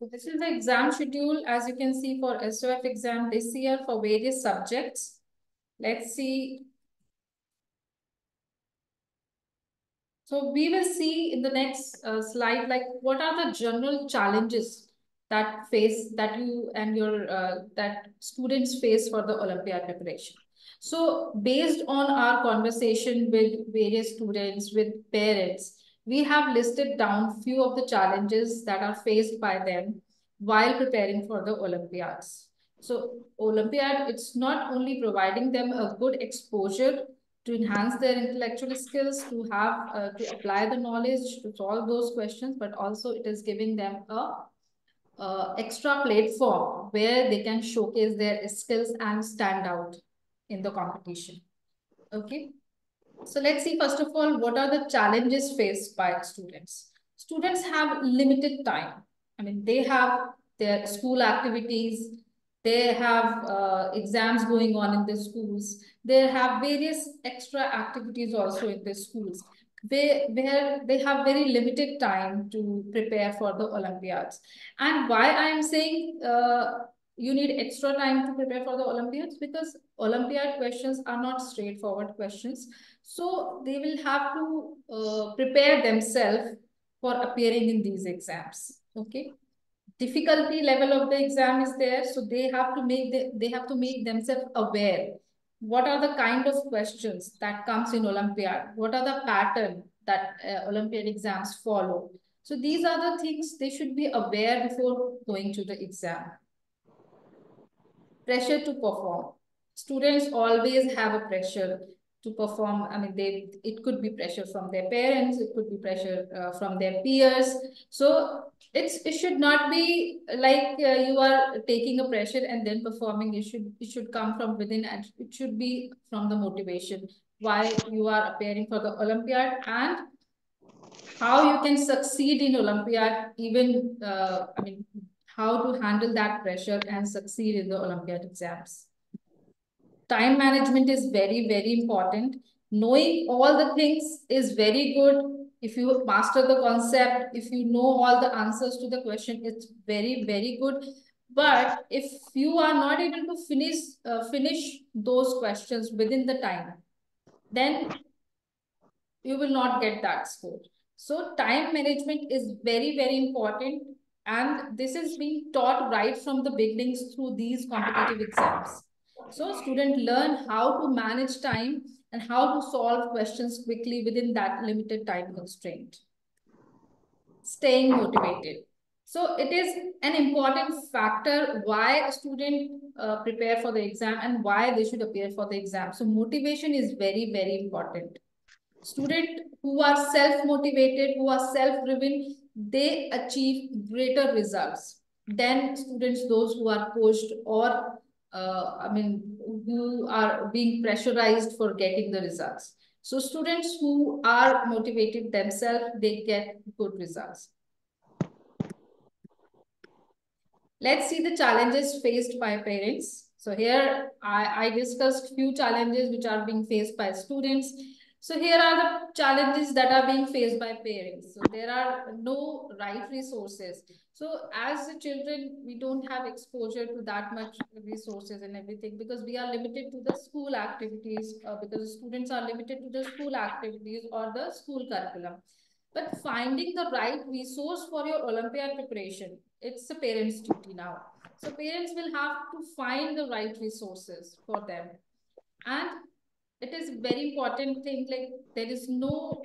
So this is the exam schedule, as you can see, for SOF exam this year for various subjects. Let's see. So we will see in the next slide, like what are the general challenges that you and your that students face for the Olympiad preparation. So based on our conversation with various students, with parents, we have listed down few of the challenges that are faced by them while preparing for the Olympiads. So Olympiad, it's not only providing them a good exposure to enhance their intellectual skills, to have to apply the knowledge to solve those questions, but also it is giving them a extra platform where they can showcase their skills and stand out in the competition. Okay. So let's see, first of all, what are the challenges faced by students? Students have limited time. I mean, they have their school activities, they have exams going on in the schools, they have various extra activities also in the schools, where they have very limited time to prepare for the Olympiads. And why I am saying you need extra time to prepare for the Olympiads, because Olympiad questions are not straightforward questions. So they will have to prepare themselves for appearing in these exams. Okay. Difficulty level of the exam is there, so they have to make themselves aware. What are the kind of questions that comes in Olympiad? What are the pattern that Olympiad exams follow? So these are the things they should be aware before going to the exam. Pressure to perform. Students always have a pressure to perform. I mean, it could be pressure from their parents, it could be pressure from their peers. So it should not be like you are taking a pressure and then performing. It should come from within, and it should be from the motivation why you are appearing for the Olympiad, and how you can succeed in Olympiad, even I mean, how to handle that pressure and succeed in the Olympiad exams. Time management is very, very important. Knowing all the things is very good. If you master the concept, if you know all the answers to the question, it's very, very good. But if you are not able to finish those questions within the time, then you will not get that score. So time management is very, very important. And this is being taught right from the beginnings through these competitive exams. So students learn how to manage time and how to solve questions quickly within that limited time constraint. Staying motivated. So it is an important factor why a student prepare for the exam and why they should appear for the exam. So motivation is very, very important. Students who are self-motivated, who are self-driven, they achieve greater results than students, those who are coached or, who are being pressurized for getting the results. So students who are motivated themselves, they get good results. Let's see the challenges faced by parents. So here I discussed few challenges which are being faced by students. So here are the challenges that are being faced by parents. So there are no right resources. So as the children, we don't have exposure to that much resources and everything, because we are limited to the school activities, because students are limited to the school activities or the school curriculum. But finding the right resource for your Olympiad preparation, it's a parent's duty now. So parents will have to find the right resources for them. And it is very important thing, like there is no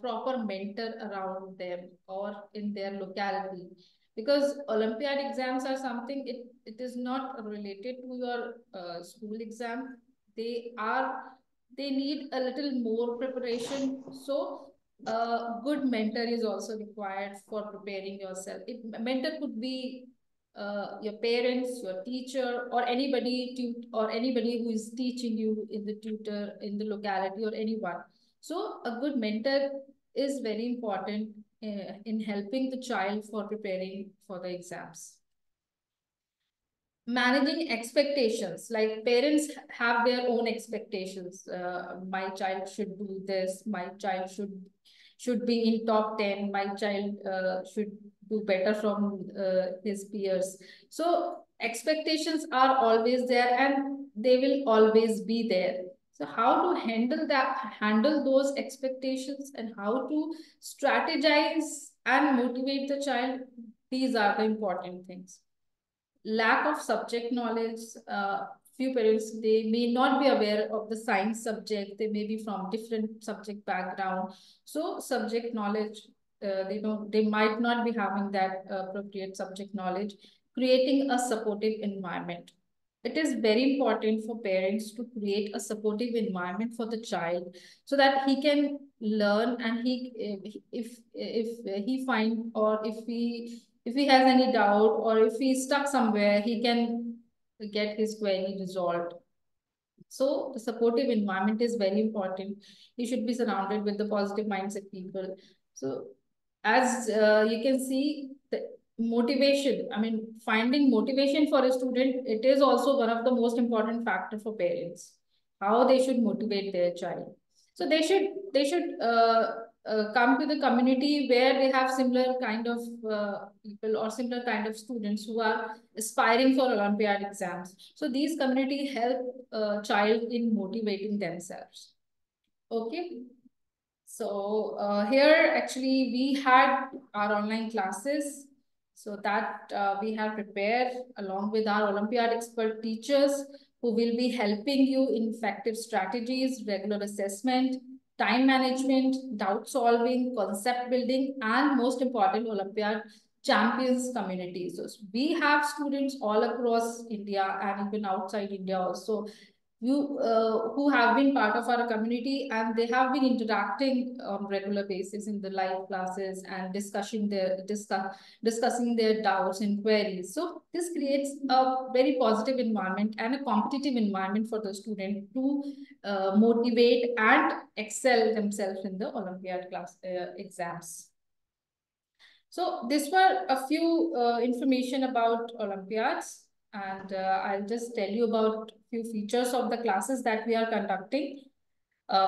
proper mentor around them or in their locality, because Olympiad exams are something, it is not related to your school exam. They need a little more preparation. So a good mentor is also required for preparing yourself. Mentor could be your parents, your teacher, or anybody who is teaching you in the tutor, in the locality, or anyone. So a good mentor is very important in helping the child for preparing for the exams. Managing expectations, like parents have their own expectations. My child should do this, my child should should be in top 10. My child should do better from his peers. So expectations are always there and they will always be there. So how to handle those expectations and how to strategize and motivate the child, these are the important things. Lack of subject knowledge, few parents, they may not be aware of the science subject, they may be from different subject background, so subject knowledge, they might not be having that appropriate subject knowledge. Creating a supportive environment, it is very important for parents to create a supportive environment for the child so that he can learn, and he if he find, or if he has any doubt, or if he's stuck somewhere, he can get his query resolved. So the supportive environment is very important. You should be surrounded with the positive mindset people. So as you can see, the motivation, I mean, finding motivation for a student, it is also one of the most important factor for parents, how they should motivate their child. So they should come to the community where they have similar kind of people or similar kind of students who are aspiring for Olympiad exams. So these community help child in motivating themselves. Okay. So here actually we had our online classes, so that we have prepared along with our Olympiad expert teachers who will be helping you in effective strategies, regular assessment, time management, doubt solving, concept building, and most important, Olympiad champions community. So we have students all across India and even outside India also, you who have been part of our community, and they have been interacting on regular basis in the live classes and discussing their doubts and queries. So this creates a very positive environment and a competitive environment for the student to motivate and excel themselves in the Olympiad exams. So these were a few information about Olympiads, and I'll just tell you about few features of the classes that we are conducting.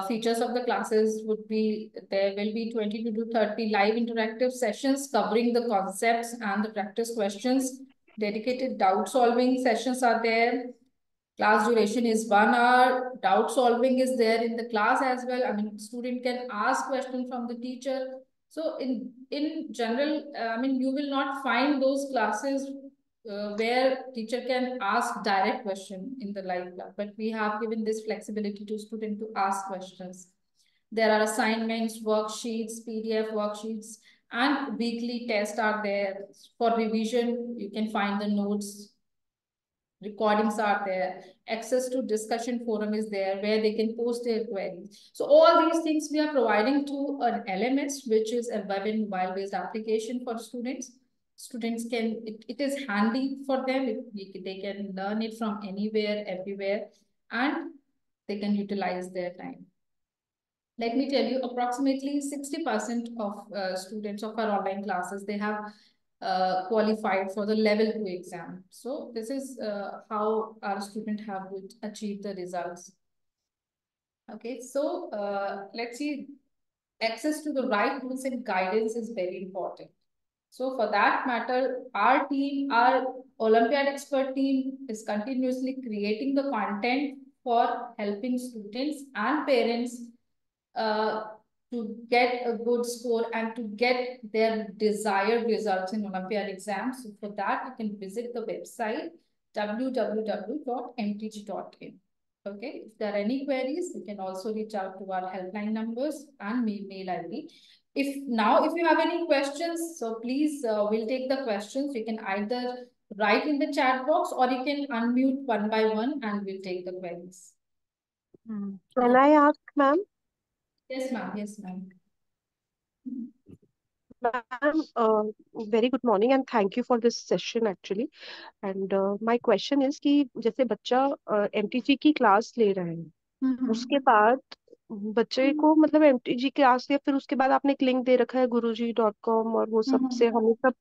Features of the classes would be, there will be 20 to 30 live interactive sessions covering the concepts and the practice questions. Dedicated doubt solving sessions are there. Class duration is 1 hour. Doubt solving is there in the class as well. I mean, student can ask question from the teacher. So in general, I mean, you will not find those classes where teacher can ask direct question in the live class, but we have given this flexibility to student to ask questions. There are assignments, worksheets, PDF worksheets, and weekly tests are there. For revision, you can find the notes, recordings are there, access to discussion forum is there where they can post their queries. So all these things we are providing to an LMS, which is a web and mobile based application for students. Students can, it is handy for them. They can learn it from anywhere, everywhere, and they can utilize their time. Let me tell you, approximately 60% of students of our online classes, they have qualified for the level 2 exam. So this is how our student have achieved the results. Okay, so let's see, access to the right tools and guidance is very important. So for that matter, our team, our Olympiad expert team is continuously creating the content for helping students and parents uh, to get a good score and to get their desired results in Olympiad exams. So for that, you can visit the website www.mtg.in. Okay, if there are any queries, you can also reach out to our helpline numbers and mail ID. If you have any questions, so please, we'll take the questions. You can either write in the chat box or you can unmute one by one and we'll take the queries. Can I ask, ma'am? Yes, ma'am. Yes, ma'am. Ma'am, very good morning and thank you for this session actually. And my question is कि जैसे बच्चा MTG की class ले रहा है, उसके बाद बच्चे को मतलब MTG क्लास या फिर उसके बाद आपने एक लिंक दे रखा है guruji.com और वो सब से हमें सब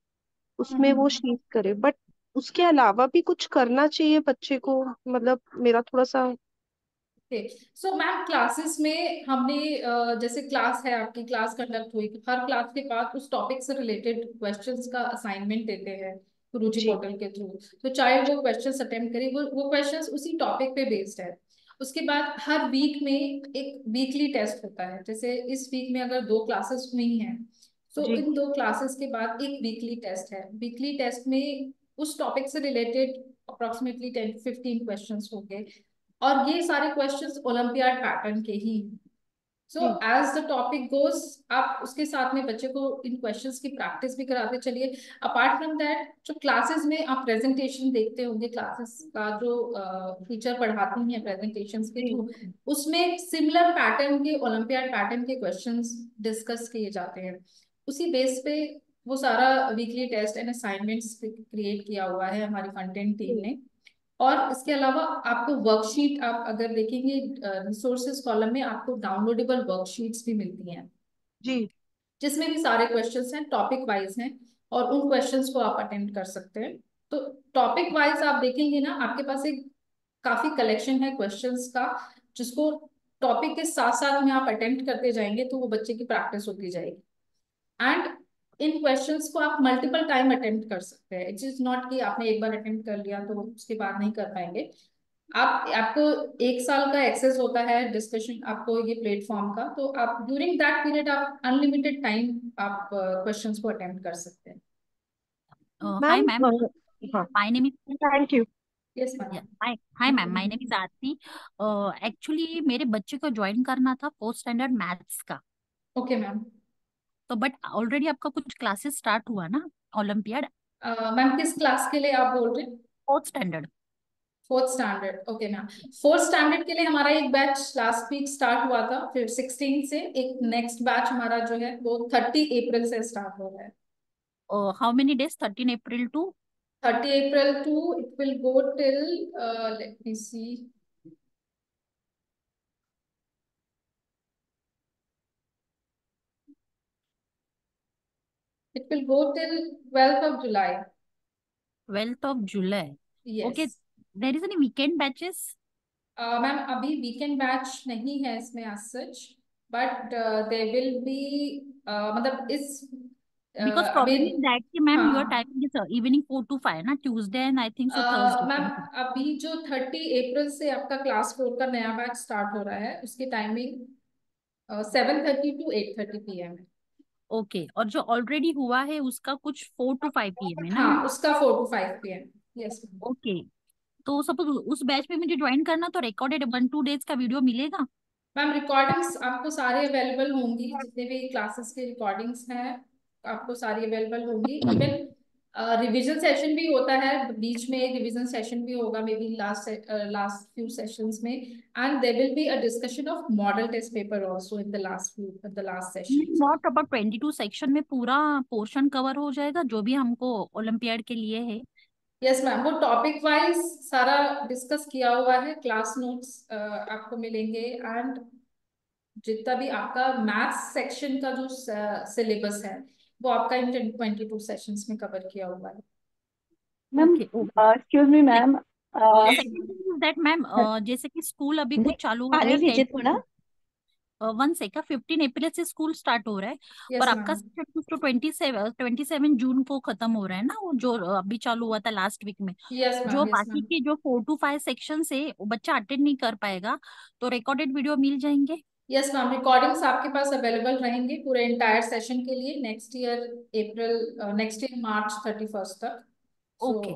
उसमें वो शीट करे, बट उसके अलावा भी कुछ करना चाहिए बच्चे को, मतलब मेरा थोड़ा सा सो मैम क्लासेस में हमने जैसे क्लास है आपकी, क्लास कंडक्ट हुई, हर क्लास के बाद उस टॉपिक से रिलेटेड क्वेश्चंस का असाइनमेंट देते हैं गुरुजी जी पोर्टल के थ्रू। तो चाहे वो क्वेश्चंस अटेम्प्ट करे, वो क्वेश्चंस उसी टॉपिक पे बेस्ड है। उसके बाद हर वीक में एक वीकली टेस्ट होता है। जैसे इस वीक में अगर 2 क्लासेस हुई हैं, तो जी इन 2 क्लासेस के बाद एक वीकली टेस्ट है। वीकली टेस्ट में उस टॉपिक से रिलेटेड अप्रोक्सीमेटली 10 to 15 क्वेश्चंस होंगे, और ये सारे क्वेश्चंस ओलंपियाड पैटर्न के ही। सो जी एज द टॉपिक गोज, आप उसके साथ में बच्चे को इन क्वेश्चंस की प्रैक्टिस भी कराते चलिए। अपार्ट फ्रॉम दैट, जो क्लासेस में आप प्रेजेंटेशन देखते होंगे, क्लासेस का जो टीचर पढ़ाती हैं प्रेजेंटेशन के जी थ्रू, उसमें सिमिलर पैटर्न के, ओलंपियाड पैटर्न के क्वेश्चंस डिस्कस किए जाते हैं। उसी बेस पे वो सारा weekly test and assignments create किया हुआ है हमारी कंटेंट टीम जी ने। और इसके अलावा आपको वर्कशीट, आप अगर देखेंगे रिसोर्सेज कॉलम में, आपको डाउनलोडेबल वर्कशीट्स भी मिलती हैं, जी जिसमें भी सारे क्वेश्चंस हैं, टॉपिक वाइज हैं, और उन क्वेश्चंस को आप अटेम्प्ट कर सकते हैं। तो टॉपिक वाइज आप देखेंगे ना, आपके पास एक काफी कलेक्शन है क्वेश्चंस का, जिसको टॉपिक के साथ साथ में आप अटेम्प्ट करते जाएंगे तो वो बच्चे की प्रैक्टिस होती जाएगी। एंड इन क्वेश्चंस को आप मल्टीपल टाइम अटेम्प्ट कर सकते हैं। इट इज नॉट कि आपने एक बार अटेम्प्ट कर लिया तो उसके बाद नहीं कर पाएंगे। आपको 1 साल का एक्सेस होता है डिस्कशन, आपको ये प्लेटफॉर्म का, तो आप ड्यूरिंग दैट पीरियड आप अनलिमिटेड टाइम आप क्वेश्चंस को अटेम्प्ट कर सकते हैं। Hi, ma'am ma'am. हाँ My name is thank you yes yeah. Ma'am. Hi, ma'am. My name is Aarti. Actually, मेरे बच्चे को ज्वाइन करना था पोस्ट स्टैंडर्ड मैथ्स का। Okay ma'am. तो बट ऑलरेडी आपका कुछ क्लासेस स्टार्ट हुआ ना ओलंपियाड मैम किस क्लास के लिए आप बोल रहे हैं? Fourth standard. 4th standard, okay ma'am. 4th standard के लिए हमारा एक बैच लास्ट वीक स्टार्ट हुआ था, फिर 16 से एक नेक्स्ट बैच हमारा जो है वो 30 अप्रैल से स्टार्ट हो रहा है। How many days 13 April to 30 April to it will go till let me see, it will go till 12th of July. 12th of July? Okay, Yes. There is any weekend batches? Ma'am अभी weekend batch नहीं है इसमें as such, but they will be, मतलब इस because अभी, problem is that कि ma'am हाँ your हाँ टाइमिंग इज इवनिंग 4 to 5 ना, Tuesday and I think so ma'am, Thursday. अभी जो 30 अप्रैल से आपका क्लास 4 का नया बैच स्टार्ट हो रहा है, उसकी टाइमिंग 7:30 to 8:30 PM है। ओके, और जो ऑलरेडी हुआ है उसका कुछ 4 to 5 PM है ना हाँ, मैम? उसका 4 to 5 PM। Yes ma'am. Okay, तो सपोज उस बैच में मुझे ज्वाइन करना तो रिकॉर्डेड 1-2 डेज का वीडियो मिलेगा? मैम रिकॉर्डिंग्स आपको सारी अवेलेबल होंगी, जितने भी क्लासेस की रिकॉर्डिंग्स हैं आपको सारी अवेलेबल होंगी। इवन रिवीजन सेशन भी होता है, बीच में एक रिवीजन सेशन भी होगा, may be last few sessions में। And there will be a discussion of model test paper also in the last session. Not about 22 section में पूरा पोर्शन कवर हो जाएगा जो भी हमको ओलंपियाड के लिए है? यस मैम, वो टॉपिक वाइज सारा डिस्कस किया हुआ है, क्लास नोट्स आपको मिलेंगे। एंड जितना भी आपका मैथ्स सेक्शन का जो सिलेबस है, वो आपका इन 22 सेशंस में कवर किया हुआ है। Ma'am okay okay. Excuse me ma'am second thing is that ma'am, जैसे कि स्कूल अभी नहीं कुछ चालू हो रहा पानी है लीजिए 10, थोड़ा 1 सेका 15 अप्रैल से स्कूल स्टार्ट हो रहा है। और यस आपका मैम। सेक्शन कुछ तो 27 जून को खत्म हो रहा है ना, वो जो अभी चालू हुआ था लास्ट वीक में। यस जो मैम। यस बाकी मैम। के जो 4 to 5 सेक्शन है वो बच्चा अटेंड नहीं कर पाएगा, तो रिकॉर्डेड वीडियो मिल जाएंगे? यस मैम, रिकॉर्डिंग्स आपके पास अवेलेबल रहेंगे पूरे एंटायर सेशन के लिए, नेक्स्ट ईयर March 31 तक। So okay.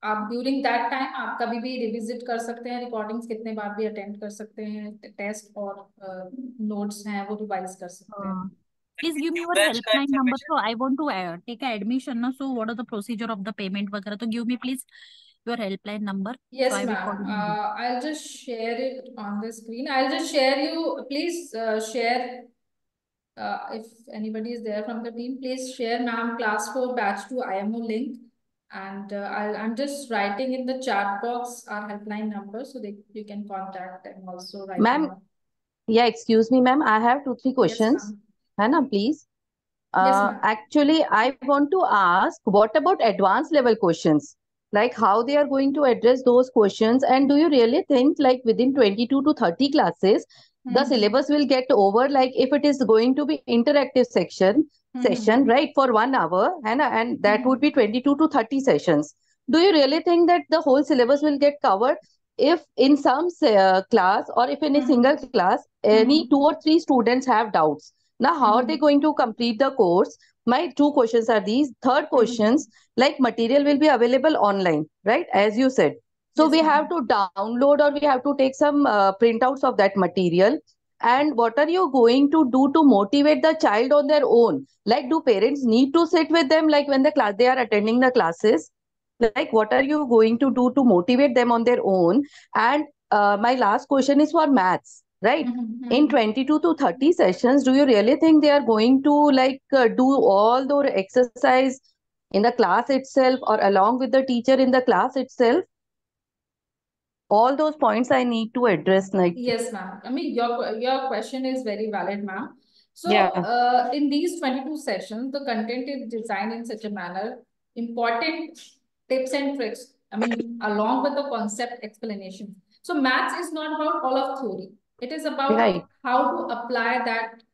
आप ड्यूरिंग दैट टाइम आप कभी भी रिविजिट कर सकते हैं, रिकॉर्डिंग्स कितने बार भी अटेंड कर सकते हैं, टेस्ट और नोट्स हैं वो रिवाइज कर सकते हैं। Please give me your helpline number, so I want to take admission ना, so what are the procedure of the payment वगैरह, तो give me please your helpline number so Yes, I will ma'am. Call you. I'll just share it on the screen. I'll just share you. Please share, if anybody is there from the team, please share ma'am class 4 batch 2 IMO link. And I'm just writing in the chat box our helpline number so that you can contact them also right ma'am now. या excuse me ma'am I have 2-3 Yes, questions ma'am. है ना please Yes, ma'am. Actually I want to ask what about advance level questions like how they are going to address those questions, and do you really think like within 22 to 30 classes the syllabus will get over, like if it is going to be interactive session, right, for 1 hour, and that would be 22 to 30 sessions. Do you really think that the whole syllabus will get covered if in some class, or if in a single class any 2 or 3 students have doubts? Now how are they going to complete the course? My two questions are these. Third questions, like material will be available online, right, as you said. So Yes, we ma'am. have to download, or we have to take some printouts of that material. And what are you going to do to motivate the child on their own? Like, do parents need to sit with them, like when the class they are attending the classes? Like, what are you going to do to motivate them on their own? And my last question is for maths, right? In 22 to 30 sessions, do you really think they are going to like do all those exercise in the class itself, or along with the teacher in the class itself? All those points I need to address, like. Yes, ma'am. I mean, your question is very valid, ma'am. So, Yeah. in these 22 sessions, the content is designed in such a manner, important tips and tricks, I mean, along with the concept explanation. So, maths is not about all of theory. It is about Right. how to apply that,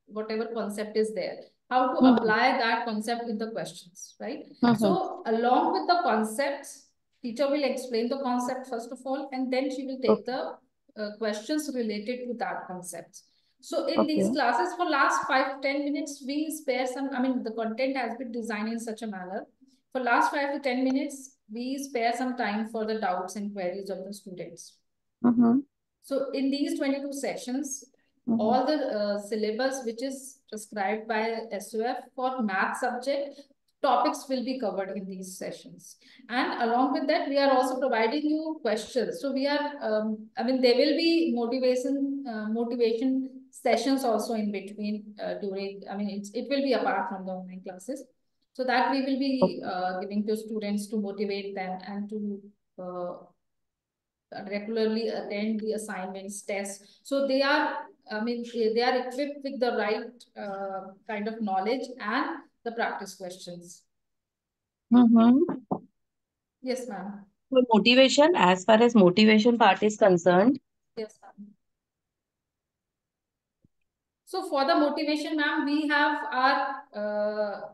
whatever concept is there, how to Mhm. apply that concept in the questions, right? Mhm. So, along with the concepts, teacher will explain the concept first of all, and then she will take Okay. the questions related to that concept. So in these Okay. classes for last 5 to 10 minutes, we spare some, I mean, the content has been designed in such a manner. For last 5 to 10 minutes, we spare some time for the doubts and queries of the students. Mhm. So in these 22 sessions, Mhm. all the syllabus which is prescribed by SOF for math subject, topics will be covered in these sessions. And along with that, we are also providing you questions. So we are, I mean, there will be motivation sessions also in between during, I mean, it will be apart from the online classes. So that we will be giving to students to motivate them and to regularly attend the assignments, tests. So they are, I mean, they are equipped with the right kind of knowledge and the practice questions. Mhm. Yes, ma'am. So motivation, as far as motivation part is concerned. Yes, ma'am. So for the motivation, ma'am, we have our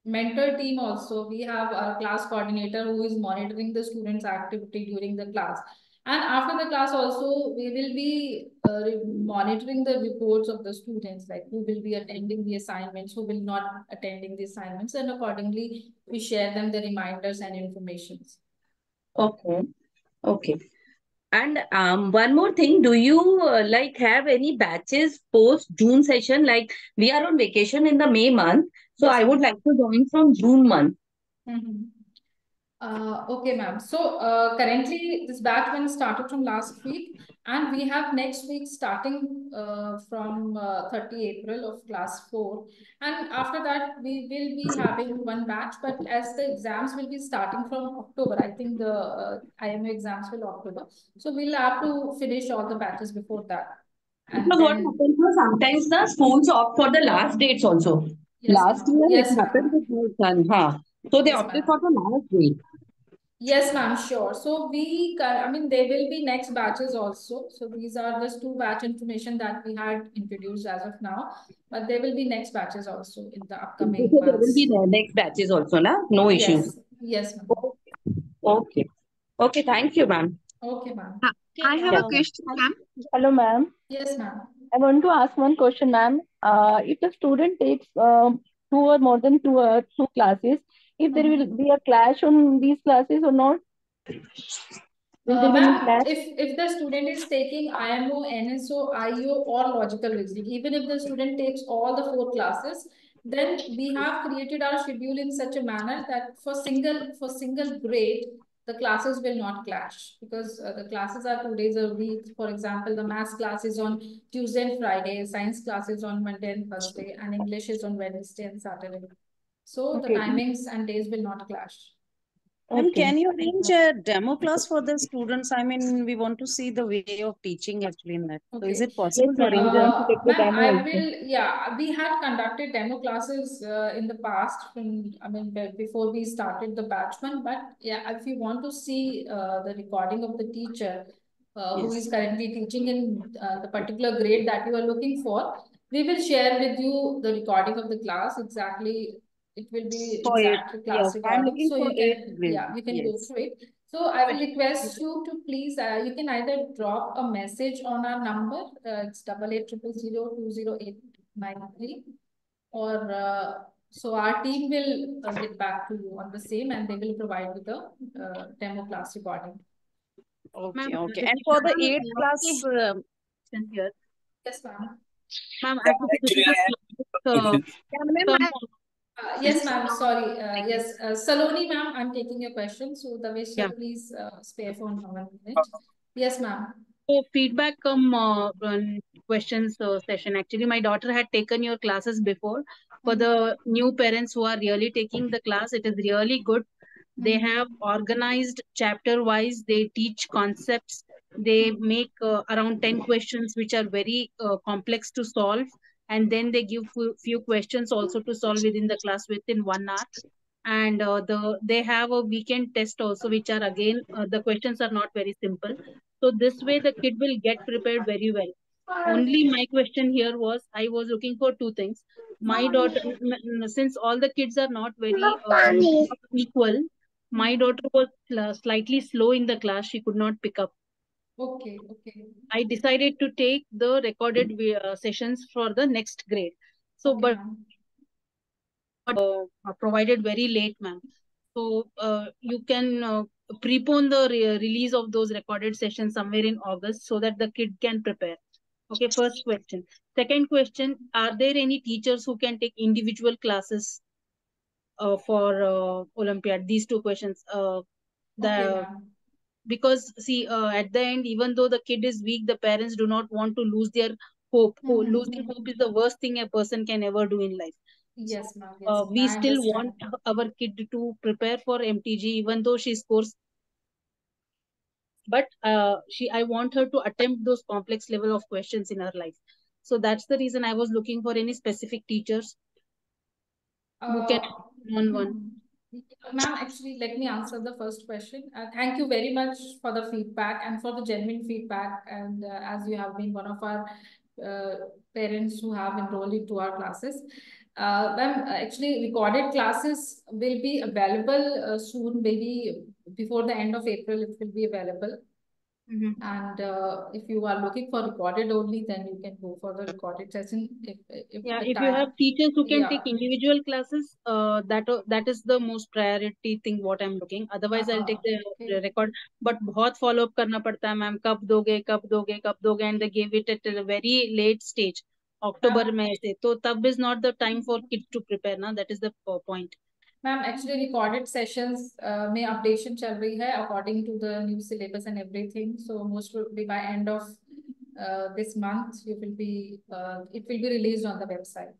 mentor team also. We have our class coordinator who is monitoring the students' activity during the class. And after the class also, we will be monitoring the reports of the students, like who will be attending the assignments, who will not attending the assignments, and accordingly, we share them the reminders and informations. Okay. Okay. And one more thing, do you like have any batches post June session? Like we are on vacation in the May month, so Yes, I would ma'am. like to join from June month. Okay, ma'am. So currently this batch one started from last week, and we have next week starting from 30 April of class 4. And after that, we will be having one batch, but as the exams will be starting from October, I think the IMA exams will October. So we'll have to finish all the batches before that. And Because what then, happens is sometimes the schools opt for the last dates also. yes, Last ma'am. year it Yes, happened ma'am. with my son, huh? So they Yes, opted ma'am. for the last date. Yes, ma'am, sure. So I mean, there will be next batches also. So these are just two batch information that we had introduced as of now, but there will be next batches also in the So upcoming there will be months. the next batches also, na? No issues. Yes, yes, ma'am. Okay. Okay. Okay. Thank you, ma'am. Okay, ma'am. I Okay. have Yeah. a question, ma'am. Hello, ma'am. Yes, ma'am. I want to ask one question, ma'am. If the student takes two or more than two classes, if there will be a clash on these classes or not, will there be any Ma'am, clash? if the student is taking IMO, NSO, IO, or logical reasoning, even if the student takes all the 4 classes, then we have created our schedule in such a manner that for single grade, the classes will not clash, because the classes are 2 days a week. For example, the maths class is on Tuesday and Friday, science class is on Monday and Thursday, and English is on Wednesday and Saturday. So the Okay. timings and days will not clash. Ma'am, Okay. can you arrange a demo class for the students? I mean, we want to see the way of teaching actually in that. So is Okay. it Yes, possible to ma'am. We arrange want that? to get the Ma'am, demo I also. will, yeah, we had conducted demo classes in the past, before we started the batch one, but yeah, if you want to see the recording of the teacher who is Yes. currently teaching in the particular grade that you are looking for, we will share with you the recording of the class exactly. It will be For it, exact yes. class I'm recording, looking so for you eighth can, grade. yeah, you can go Yes. through it. So I will request you to please, you can either drop a message on our number, it's 8800020893, or so our team will get back to you on the same, and they will provide you the demo class recording. Okay, Ma'am, okay. And for the eighth class, here. Yes, ma'am. Ma'am, actually, this is ma'am, Yes, ma'am. Sorry. Yes, Saloni, ma'am, I'm taking your question. So, Davesh, sir, yeah. please spare for 1 minute. Yes, ma'am. So feedback questions session. Actually, my daughter had taken your classes before. For the new parents who are really taking the class, it is really good. They have organized chapter wise. They teach concepts. They make around 10 questions which are very complex to solve, and then they give few questions also to solve within the class within 1 hour. And they have a weekend test also, which are again the questions are not very simple. So this way the kid will get prepared very well. Only my question here was, I was looking for two things. My daughter, since all the kids are not very equal, my daughter was slightly slow in the class. She could not pick up. Okay, okay. I decided to take the recorded sessions for the next grade. So, Okay, but ma'am. Provided very late, ma'am. So you can prepone the release of those recorded sessions somewhere in August so that the kid can prepare. Okay, first question. Second question, are there any teachers who can take individual classes for Olympiad? These two questions. Okay, The ma'am. Because see, at the end, even though the kid is weak, the parents do not want to lose their hope. Losing hope is the worst thing a person can ever do in life. Yes, ma'am. Yes, We I still understand. want our kid to prepare for MTG, even though she scores. But I want her to attempt those complex level of questions in her life. So that's the reason I was looking for any specific teachers who can one. Ma'am, actually, let me answer the first question. Thank you very much for the feedback and for the genuine feedback. And as you have been one of our uh, parents who have enrolled into our classes. Ma'am, actually, recorded classes will be available soon, maybe before the end of April, it will be available. And if you are looking for recorded only, then you can go for the recorded session. If you have teachers who can take individual classes, that is the most priority thing what I'm looking. Otherwise, I'll take the record. But बहुत follow up करना पड़ता है ma'am, कब दोगे, and they gave it at a very late stage, October में से, तो तब is not the time for kids to prepare ना. That is the point. Ma'am, actually recorded sessions में updation चल रही है according to the new syllabus and everything. So most probably by end of this month, it will be released on the website.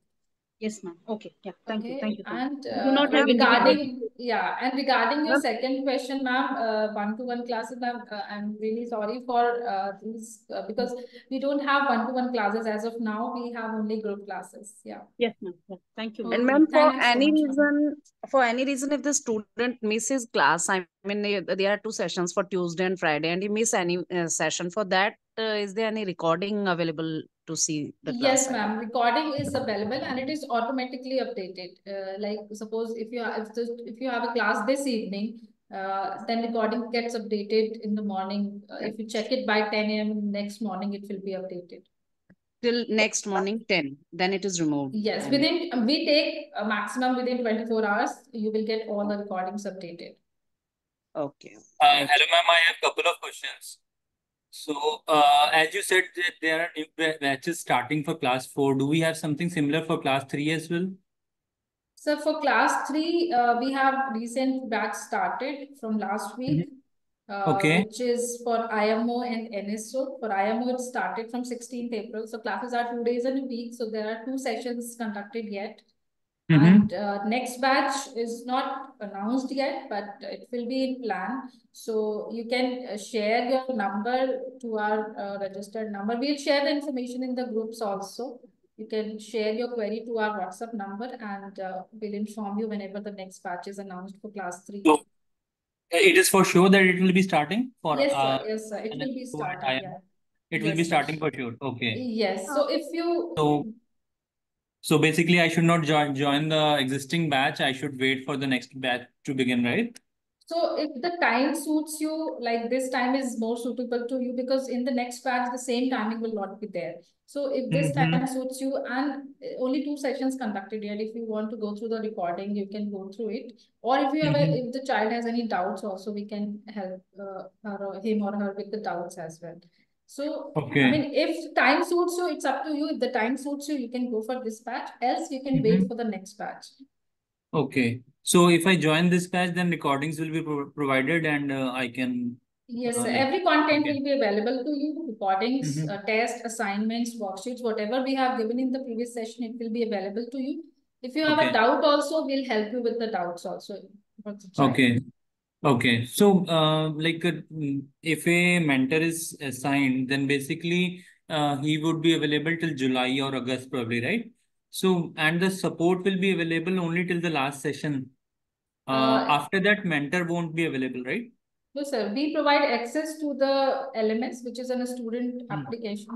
Yes, ma'am. Okay. Yeah. Thank you. Thank you. And Do not have regarding your second question, ma'am, one-to-one classes, ma'am, I'm really sorry for these because we don't have one-to-one classes as of now. We have only group classes. Yeah. Yes, ma'am. Yeah. Thank you. And ma'am, Thank you so much, ma'am. for any reason, if the student misses class, I mean, there are two sessions for Tuesday and Friday, and he miss any session for that, is there any recording available to see the class? Yes, ma'am. Recording is available and it is automatically updated. Like suppose if you have a class this evening, then recording gets updated in the morning. If you check it by 10 a.m. next morning, it will be updated. Till next morning 10, then it is removed. Yes, we take a maximum within 24 hours. You will get all the recordings updated. Okay. Hello, ma'am. I have a couple of questions. So, as you said, that there are new batches starting for class 4. Do we have something similar for class 3 as well? So for class 3, we have recent batch started from last week. Which is for IMO and NSO. For IMO, it started from 16th April. So classes are 2 days in a week. So there are 2 sessions conducted yet. And next batch is not announced yet, but it will be in plan. So you can share your number to our registered number. We'll share the information in the groups also. You can share your query to our WhatsApp number, and we'll inform you whenever the next batch is announced for class 3. So it is for sure that it will be starting for Yes, sir. Yes, sir. It will be NSO and starting. IM. Yeah. It will be starting for sure. Okay. Yes. So if you So basically, I should not join the existing batch. I should wait for the next batch to begin, right? So if the time suits you, like this time is more suitable to you, because in the next batch, the same timing will not be there. So if this time suits you, and only 2 sessions conducted here, if you want to go through the recording, you can go through it. Or if you have if the child has any doubts also, we can help him or her with the doubts as well. So, I mean, if time suits you, it's up to you. If the time suits you, you can go for this batch. Else, you can wait for the next batch. Okay. So if I join this batch, then recordings will be provided, and I can. Yes, sir. Every content will be available to you. Recordings, test, assignments, worksheets, whatever we have given in the previous session, it will be available to you. If you have a doubt also, we'll help you with the doubts also. Okay. Okay. So, if a mentor is assigned, then basically he would be available till July or August probably, right? So, and the support will be available only till the last session. After that, mentor won't be available, right? No, sir. We provide access to the LMS, which is a student application,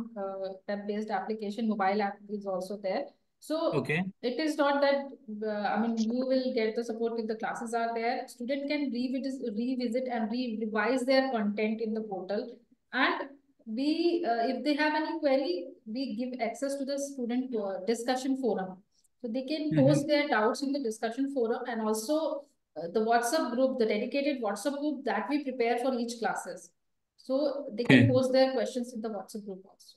web-based application. Mobile app is also there. So it is not that, I mean, you will get the support if the classes are there. Student can revisit and revise their content in the portal. And we, if they have any query, we give access to the student discussion forum. So they can post their doubts in the discussion forum, and also the WhatsApp group, the dedicated WhatsApp group that we prepare for each classes. So they can post their questions in the WhatsApp group also.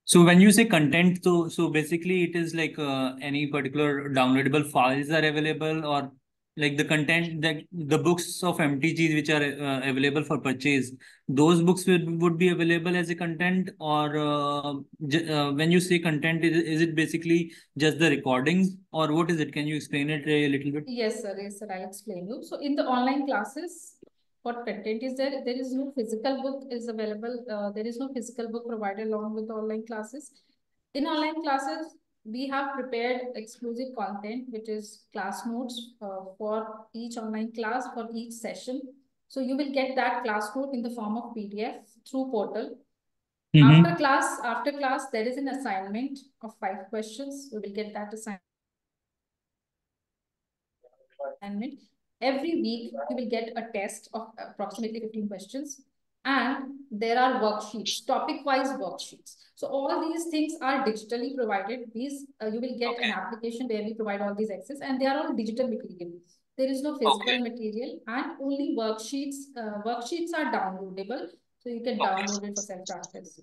So when you say content, so basically it is like any particular downloadable files are available, or like the content, that the books of MTGs which are available for purchase, those books would be available as a content, or when you say content, is it basically just the recordings, or what is it? Can you explain it a little bit? Yes, sir. Yes, sir. I'll explain you. So in the online classes, what content is there? There is no physical book is available. There is no physical book provided along with the online classes. In online classes, we have prepared exclusive content, which is class notes for each online class for each session. So you will get that class note in the form of PDF through portal. After class, there is an assignment of 5 questions. We will get that assignment. Every week, you will get a test of approximately 15 questions. And there are worksheets, topic-wise worksheets. So all these things are digitally provided. These you will get an application where we provide all these access, and they are all digital material. There is no physical material, and only worksheets. Worksheets are downloadable, so you can download it for self-practice.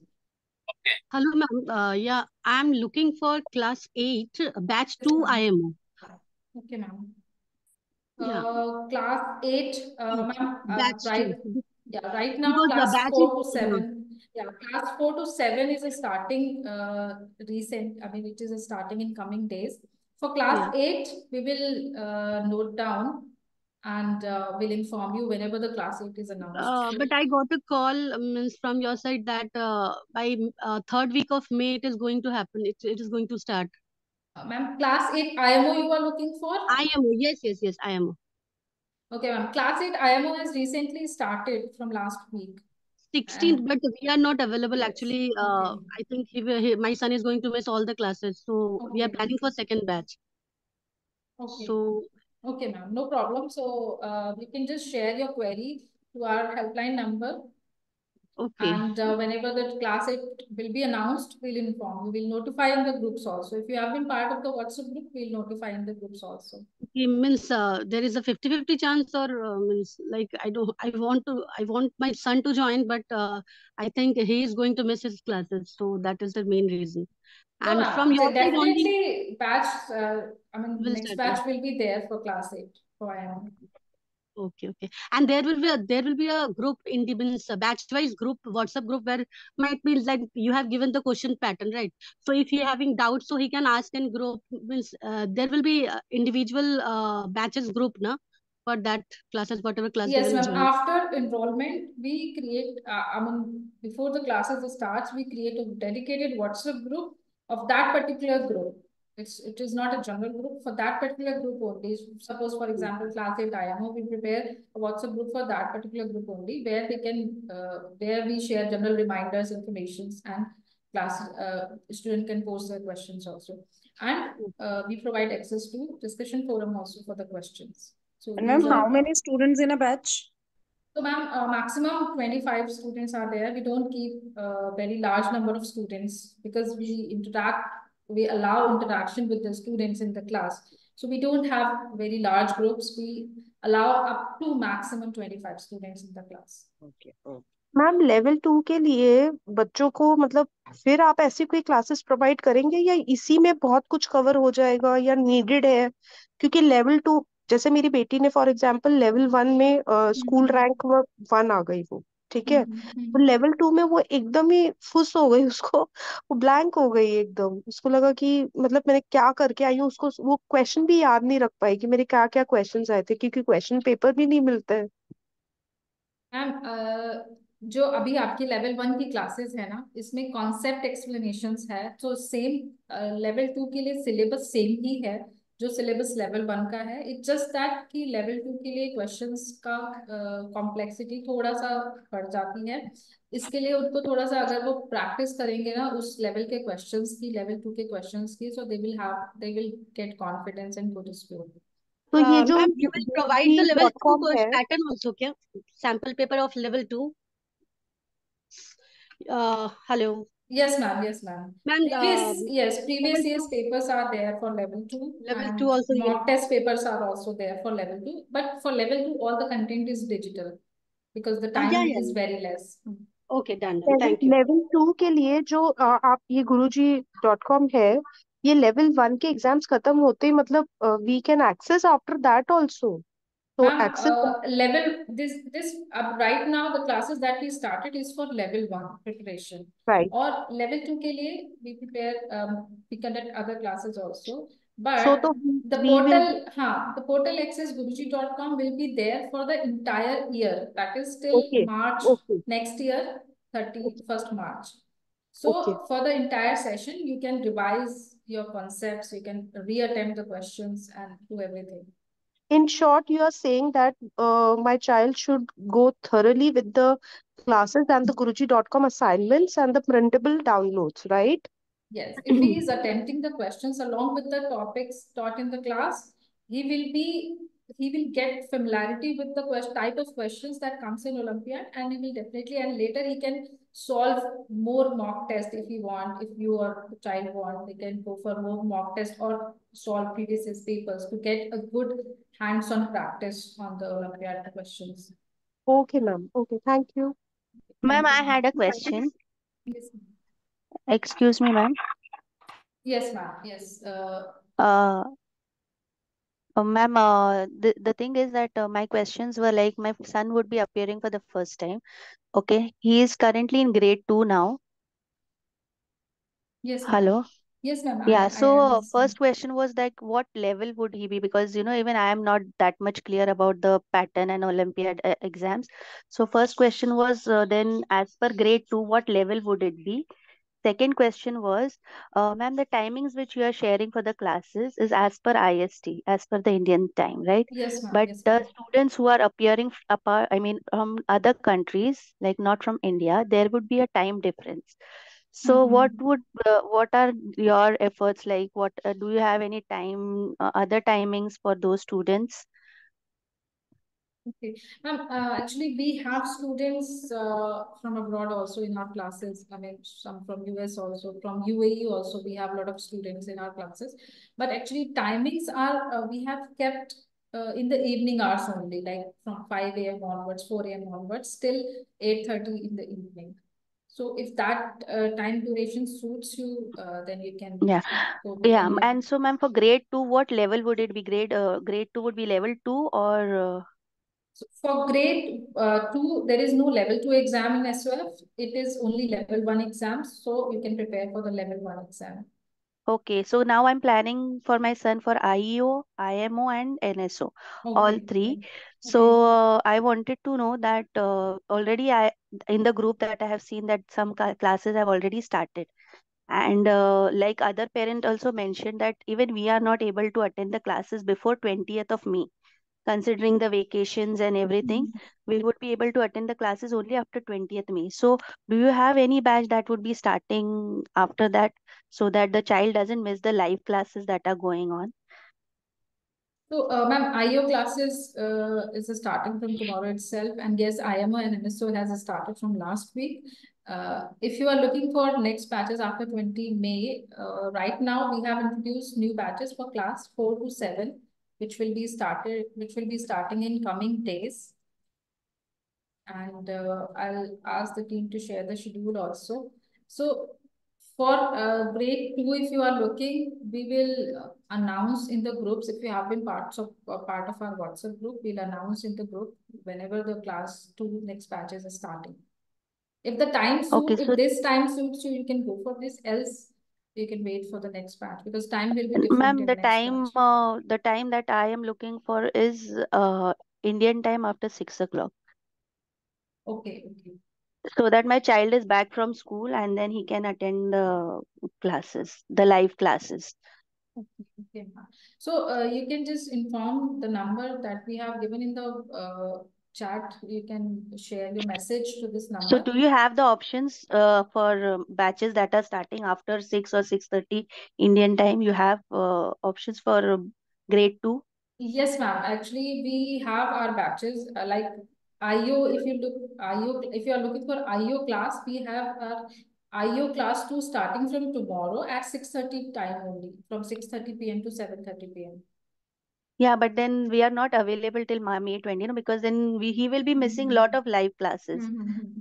Hello, ma'am. Yeah, I'm looking for class 8, batch 2 IMO. Okay, ma'am. Yeah. Class 8, ma'am, Batch 2. right now, Because class batch 4 to 7. Yeah, class 4 to 7 is a starting it is a starting in coming days. For class 8, we will note down, and we'll inform you whenever the class 8 is announced. But I got a call means from your side that by third week of May it is going to happen. It is going to start. Ma'am, class 8 IMO you are looking for? IMO, yes, IMO. Okay, ma'am. Class 8 IMO has recently started from last week. 16th, but we are not available actually. I think my son is going to miss all the classes, so we are planning for second batch. Okay. So okay, ma'am, no problem. So you can just share your query to our helpline number. Okay. And whenever the class 8 will be announced, we'll inform. We will notify in the groups also. If you have been part of the WhatsApp group, we'll notify in the groups also. Okay, means there is a 50-50 chance, or means like I want my son to join, but I think he is going to miss his classes, so that is the main reason. No, And from your side only, definitely batch, next start. batch will be there for class 8 for IM. Okay. And there will be a group in the means batch-wise group, WhatsApp group, where might be like you have given the question pattern, right? So if he having doubts, so he can ask in group. Means there will be individual batches group, na, for that classes, whatever class they Yes, will ma'am. join. After enrollment, we create, before the classes starts, we create a dedicated WhatsApp group of that particular group. It is not a general group for that particular group only. Suppose, for example, class 8 IMO, we prepare a WhatsApp group for that particular group only, where they can, where we share general reminders, informations, and class student can post their questions also. And we provide access to discussion forum also for the questions. So And ma'am, these how are many students in a batch? so, ma'am, maximum 25 students are there. We don't keep a very large number of students because we allow interaction with the students in the class. So we don't have very large groups. We allow up to maximum 25 students in the class. Okay. Ma'am level 2 के लिए बच्चों को मतलब फिर आप ऐसी कोई classes provide करेंगे या इसी में बहुत कुछ कवर हो जाएगा या नीडेड है? क्योंकि लेवल 2 जैसे मेरी बेटी ने फॉर एग्जांपल लेवल 1 में स्कूल रैंक 1 आ गई वो, ठीक है, तो लेवल 2 में वो एकदम ही फुस हो गई, उसको वो ब्लैंक हो गई एकदम, उसको लगा कि मतलब मैंने क्या करके आई हूँ, उसको वो क्वेश्चन भी याद नहीं रख पाई कि मेरे क्या क्या क्वेश्चंस आए थे, क्योंकि क्वेश्चन पेपर भी नहीं मिलता है। मैम, जो अभी आपकी लेवल 1 की क्लासेस है ना, इसमें कॉन्सेप्ट एक्सप्लेनेशंस है, तो सेम लेवल 2 के लिए सिलेबस सेम ही है जो सिलेबस लेवल 1 का है। इट जस्ट दैट कि लेवल 2 के लिए क्वेश्चंस का कॉम्प्लेक्सिटी थोड़ा सा बढ़ जाती है। इसके लिए उनको थोड़ा सा अगर वो प्रैक्टिस करेंगे ना उस लेवल के क्वेश्चंस की, लेवल 2 के क्वेश्चंस की, so they will get confidence and good score. तो ये जो Ma'am, you will provide the level 2 गुरुजी.com course है, pattern also, kya? Sample paper of level 2. Hello. Yes, ma'am. Yes, ma'am. Ma'am, Previous level year's 2, papers are there for level 2, level 2 and also. mock test papers are also there for level 2. But for level 2, all the content is digital because the Yeah. time is very less. Okay, done. Level Thank you. Level 2 के लिए जो आप ये गुरुजी.com है, ये level 1 के exams खत्म होते ही मतलब we can access after that also, तो Ma'am, access level this right now the classes that we started is for level 1 preparation. Right, और level 2 के लिए we prepare we conduct other classes also. So But तो the we will the portal access guruji.com will be there for the entire year. That is till okay March okay next year, 31st March. So okay, for the entire session, you can revise your concepts, you can reattempt the questions and do everything. in short you are saying that my child should go thoroughly with the classes and the guruji.com assignments and the printable downloads, right? Yes, if he is attempting the questions along with the topics taught in the class, he will get familiarity with the type of questions that comes in Olympiad, and he will definitely, and later he can solve more mock test if he want. If you or the child want, they can go for more mock test or solve previous year's papers to get a good hands-on practice on the Olympiad questions. Okay ma'am, okay, thank you. Ma'am, Thank I you. had a question. Yes, Excuse me, ma'am. yes, ma'am. Yes. Uh, Ma'am, the thing is that my questions were like my son would be appearing for the first time. Okay, he is currently in grade 2 now. Yes, ma'am. Hello. Yes, ma'am. Yeah, I so understand. first question was like, what level would he be? Because, even I am not that much clear about the pattern and Olympiad exams. So first question was then as per grade 2, what level would it be? Second question was, ma'am, the timings which you are sharing for the classes is as per IST, as per the Indian time, right? Yes, ma'am. But Yes, the ma'am. students who are appearing apart, I mean, from other countries, like not from India, there would be a time difference. So what are your efforts like? What do you have any other timings for those students? Okay. Actually, we have students from abroad also in our classes. I mean, some from US also, from UAE also. We have a lot of students in our classes. But actually, timings are we have kept in the evening hours only, like from 5 a.m. onwards, 4 a.m. onwards, till 8:30 in the evening. So if that time duration suits you, then you can Yeah. go with Yeah, any of and so ma'am, for grade 2, what level would it be? Grade 2 would be level 2 or So for grade 2, there is no level 2 exam in SOF. It is only level 1 exams. So you can prepare for the level 1 exam. Okay, so now I'm planning for my son for IEO, IMO, and NSO, all three. Okay. So I wanted to know that already in the group that I have seen that some classes have already started, and like other parent also mentioned that even we are not able to attend the classes before 20th of May, considering the vacations and everything. We would be able to attend the classes only after 20th May. So do you have any batch that would be starting after that, so that the child doesn't miss the live classes that are going on? So, ma'am, IO classes is starting from tomorrow itself, and yes, IMO and NSO has started from last week. If you are looking for next batches after 20 May, right now we have introduced new batches for class 4 to 7, which will be starting in coming days. And I'll ask the team to share the schedule also. So for grade 2, if you are looking, we will announce in the groups. If you have been part of our WhatsApp group, we'll announce in the group whenever the class 2 next batches are starting. If the time Okay, suits, so if this time suits you, you can go for this. Else, you can wait for the next batch because time will be different ma'am, in next batch. the time that I am looking for is Indian time after 6 o'clock, Okay, okay. so that my child is back from school and then he can attend the classes, the live classes. Okay, ma'am. So you can just inform the number that we have given in the chat. You can share your message to this So number. do you have the options for batches that are starting after 6 or 6:30 Indian time? You have options for grade 2? Yes, ma'am. Actually, we have our batches like IO. If you are looking for IO class, we have our IO class 2 starting from tomorrow at 6:30 time only, from 6:30 p.m. to 7:30 p.m. Yeah, but then we are not available till May 20, because then he will be missing a lot of live classes.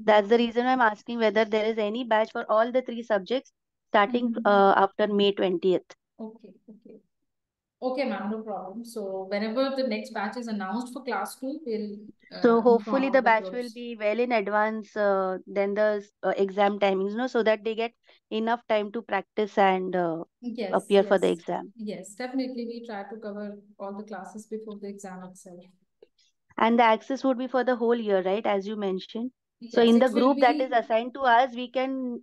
That's the reason I'm asking whether there is any batch for all the three subjects starting after May 20th. Okay, okay. Okay, ma'am, no problem. So whenever the next batch is announced for class 2, we'll So hopefully inform the the batch will groups. be well in advance than the exam timings, so that they get enough time to practice and Yes, appear for the yes, exam. yes. Definitely, we try to cover all the classes before the exam itself. And the access would be for the whole year, right? As you mentioned. So Yes, in it the will group that is be. assigned to us, we can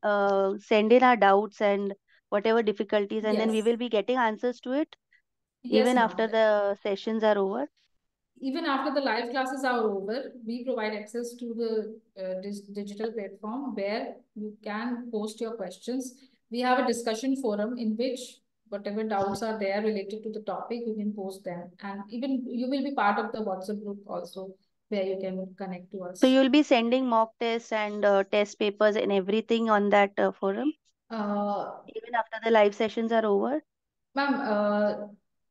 send in our doubts and whatever difficulties, and then we Yes, will be getting answers to it yes, even ma'am. after the sessions are over. Even after the live classes are over, we provide access to the digital platform where you can post your questions. We have a discussion forum in which whatever doubts are there related to the topic, you can post them. And even you will be part of the WhatsApp group also where you can connect to So us. you'll be sending mock tests and test papers and everything on that forum Uh, even after the live sessions are over. Ma'am,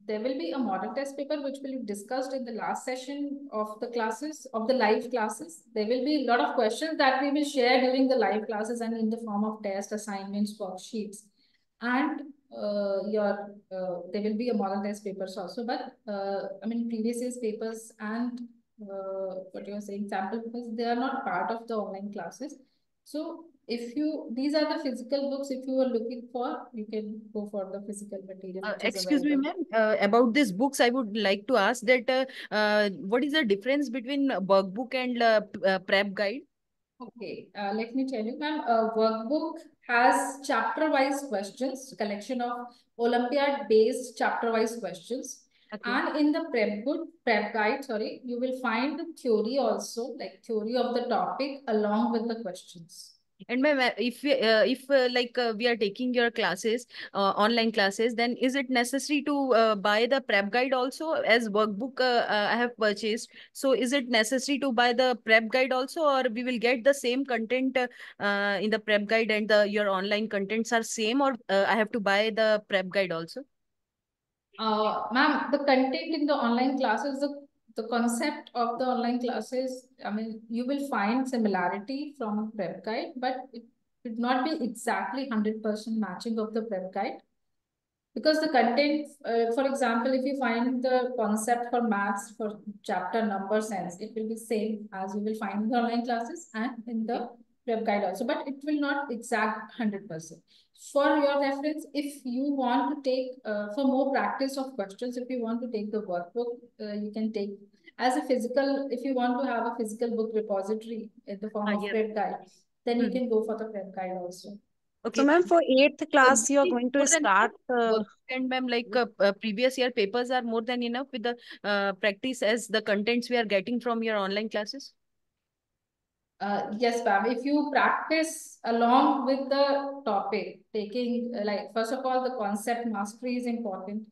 there will be a model test paper which will be discussed in the last session of the classes, of the live classes. There will be a lot of questions that we will share during the live classes and in the form of test assignments, worksheets. And there will be a model test papers also. But I mean, previous year's papers and what you are saying, sample papers, they are not part of the online classes. So these are the physical books, if you are looking for, you can go for the physical material which is Excuse me, available. ma'am. About these books, I would like to ask that what is the difference between workbook and prep guide? Okay, let me tell you, ma'am, a workbook has chapter-wise questions, collection of Olympiad-based chapter-wise questions. Okay. And in the prep guide, sorry, you will find the theory also, like theory of the topic along with the questions. And ma'am, if we are taking your classes, online classes, then is it necessary to buy the prep guide also as workbook I have purchased? So is it necessary to buy the prep guide also, or we will get the same content in the prep guide and your online contents are same, or I have to buy the prep guide also? Ma'am, the content in the online classes, the concept of the online classes, I mean, you will find similarity from prep guide, but it would not be exactly 100% matching of the prep guide. Because the content, for example, if you find the concept for maths for chapter number sense, it will be same as you will find in the online classes and in the prep guide also, but it will not exact 100%. For your reference, if you want to take, for more practice of questions, if you want to take the workbook, you can take as a physical, if you want to have a physical book repository in the form of prep guide, then you can go for the prep guide also. Okay. So, ma'am, for 8th class, you are going to start. And ma'am, like previous year papers are more than enough with the practice as the contents we are getting from your online classes? Yes, ma'am. If you practice along with the topic, taking like first of all, the concept mastery is important.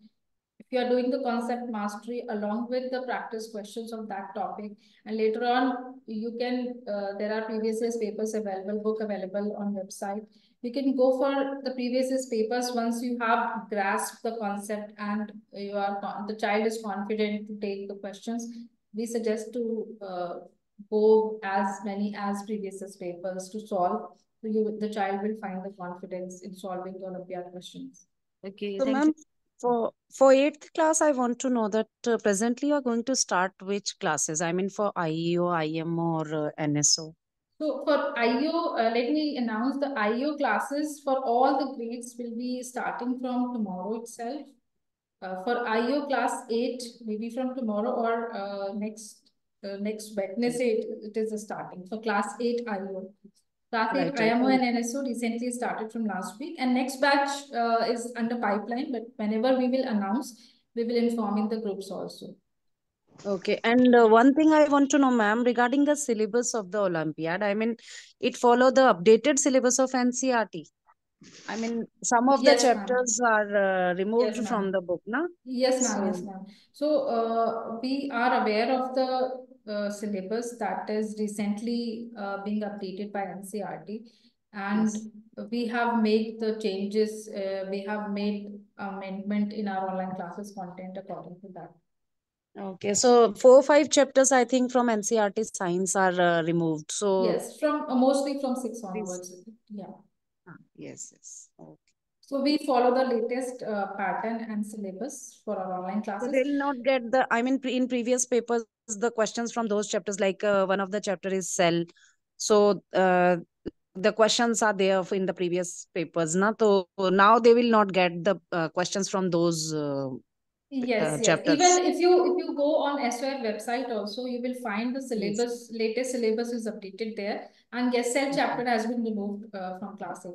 If you are doing the concept mastery along with the practice questions of that topic, and later on you can, there are previous year's papers available, book available on website. You can go for the previous year's papers once you have grasped the concept and you are the child is confident to take the questions. We suggest to go as many as previous year's papers to solve. So the child will find the confidence in solving the Olympiad questions. Okay, So, thank ma'am, you. for 8th class, I want to know that presently you are going to start which classes? I mean, for IEO, IMO, or NSO? So for IO, let me announce the IO classes for all the grades will be starting from tomorrow itself. For IO class 8, maybe from tomorrow or next Wednesday, it is starting. For class 8 IO. Class 8 IMO and NSO recently started from last week, and next batch is under pipeline, but whenever we will announce, we will inform in the groups also. Okay, and one thing I want to know, ma'am, regarding the syllabus of the Olympiad, I mean, it follow the updated syllabus of NCRT. I mean, some of the chapters are removed from the book, na? Yes, ma'am. Yes, ma'am. So we are aware of the syllabus that is recently being updated by NCRT, and we have made the changes. We have made amendment in our online classes content according to that. Okay, so 4-5 chapters, I think, from NCRT science are removed. So yes, from mostly from 6 onwards. Yeah. Yes. Okay. So we follow the latest pattern and syllabus for our online So classes. they'll not get the, I mean, in previous papers, the questions from those chapters, like one of the chapter is cell. So the questions are there in the previous papers, na? So now they will not get the questions from those Yes. chapters. Even if you go on SOF website also, you will find the syllabus, latest syllabus is updated there, and guest cell chapter has been removed from class 8.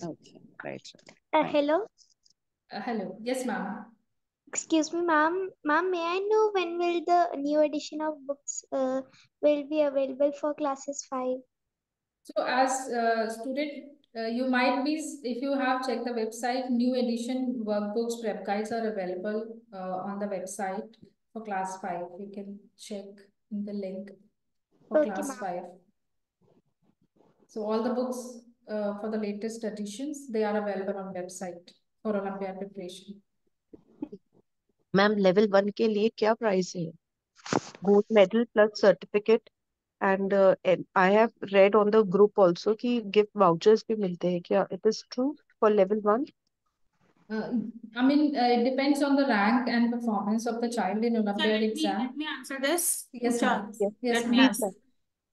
Okay, right. Hello. Hello. Yes, ma'am. Excuse me, ma'am. Ma'am, may I know when will the new edition of books will be available for classes 5? So as a student, you might be, if you have checked the website, new edition workbooks, prep guides are available on the website for class 5. You can check in the link for class 5. So all the books for the latest editions, they are available on website for Olympiad Preparation. Ma'am, level 1 के लिए क्या price है? Gold medal plus certificate, and I have read on the group also कि gift vouchers भी मिलते हैं क्या? It is true for level 1? I mean, it depends on the rank and performance of the child in Olympiad exam. Let me answer this. Yes, ma'am. Let me answer.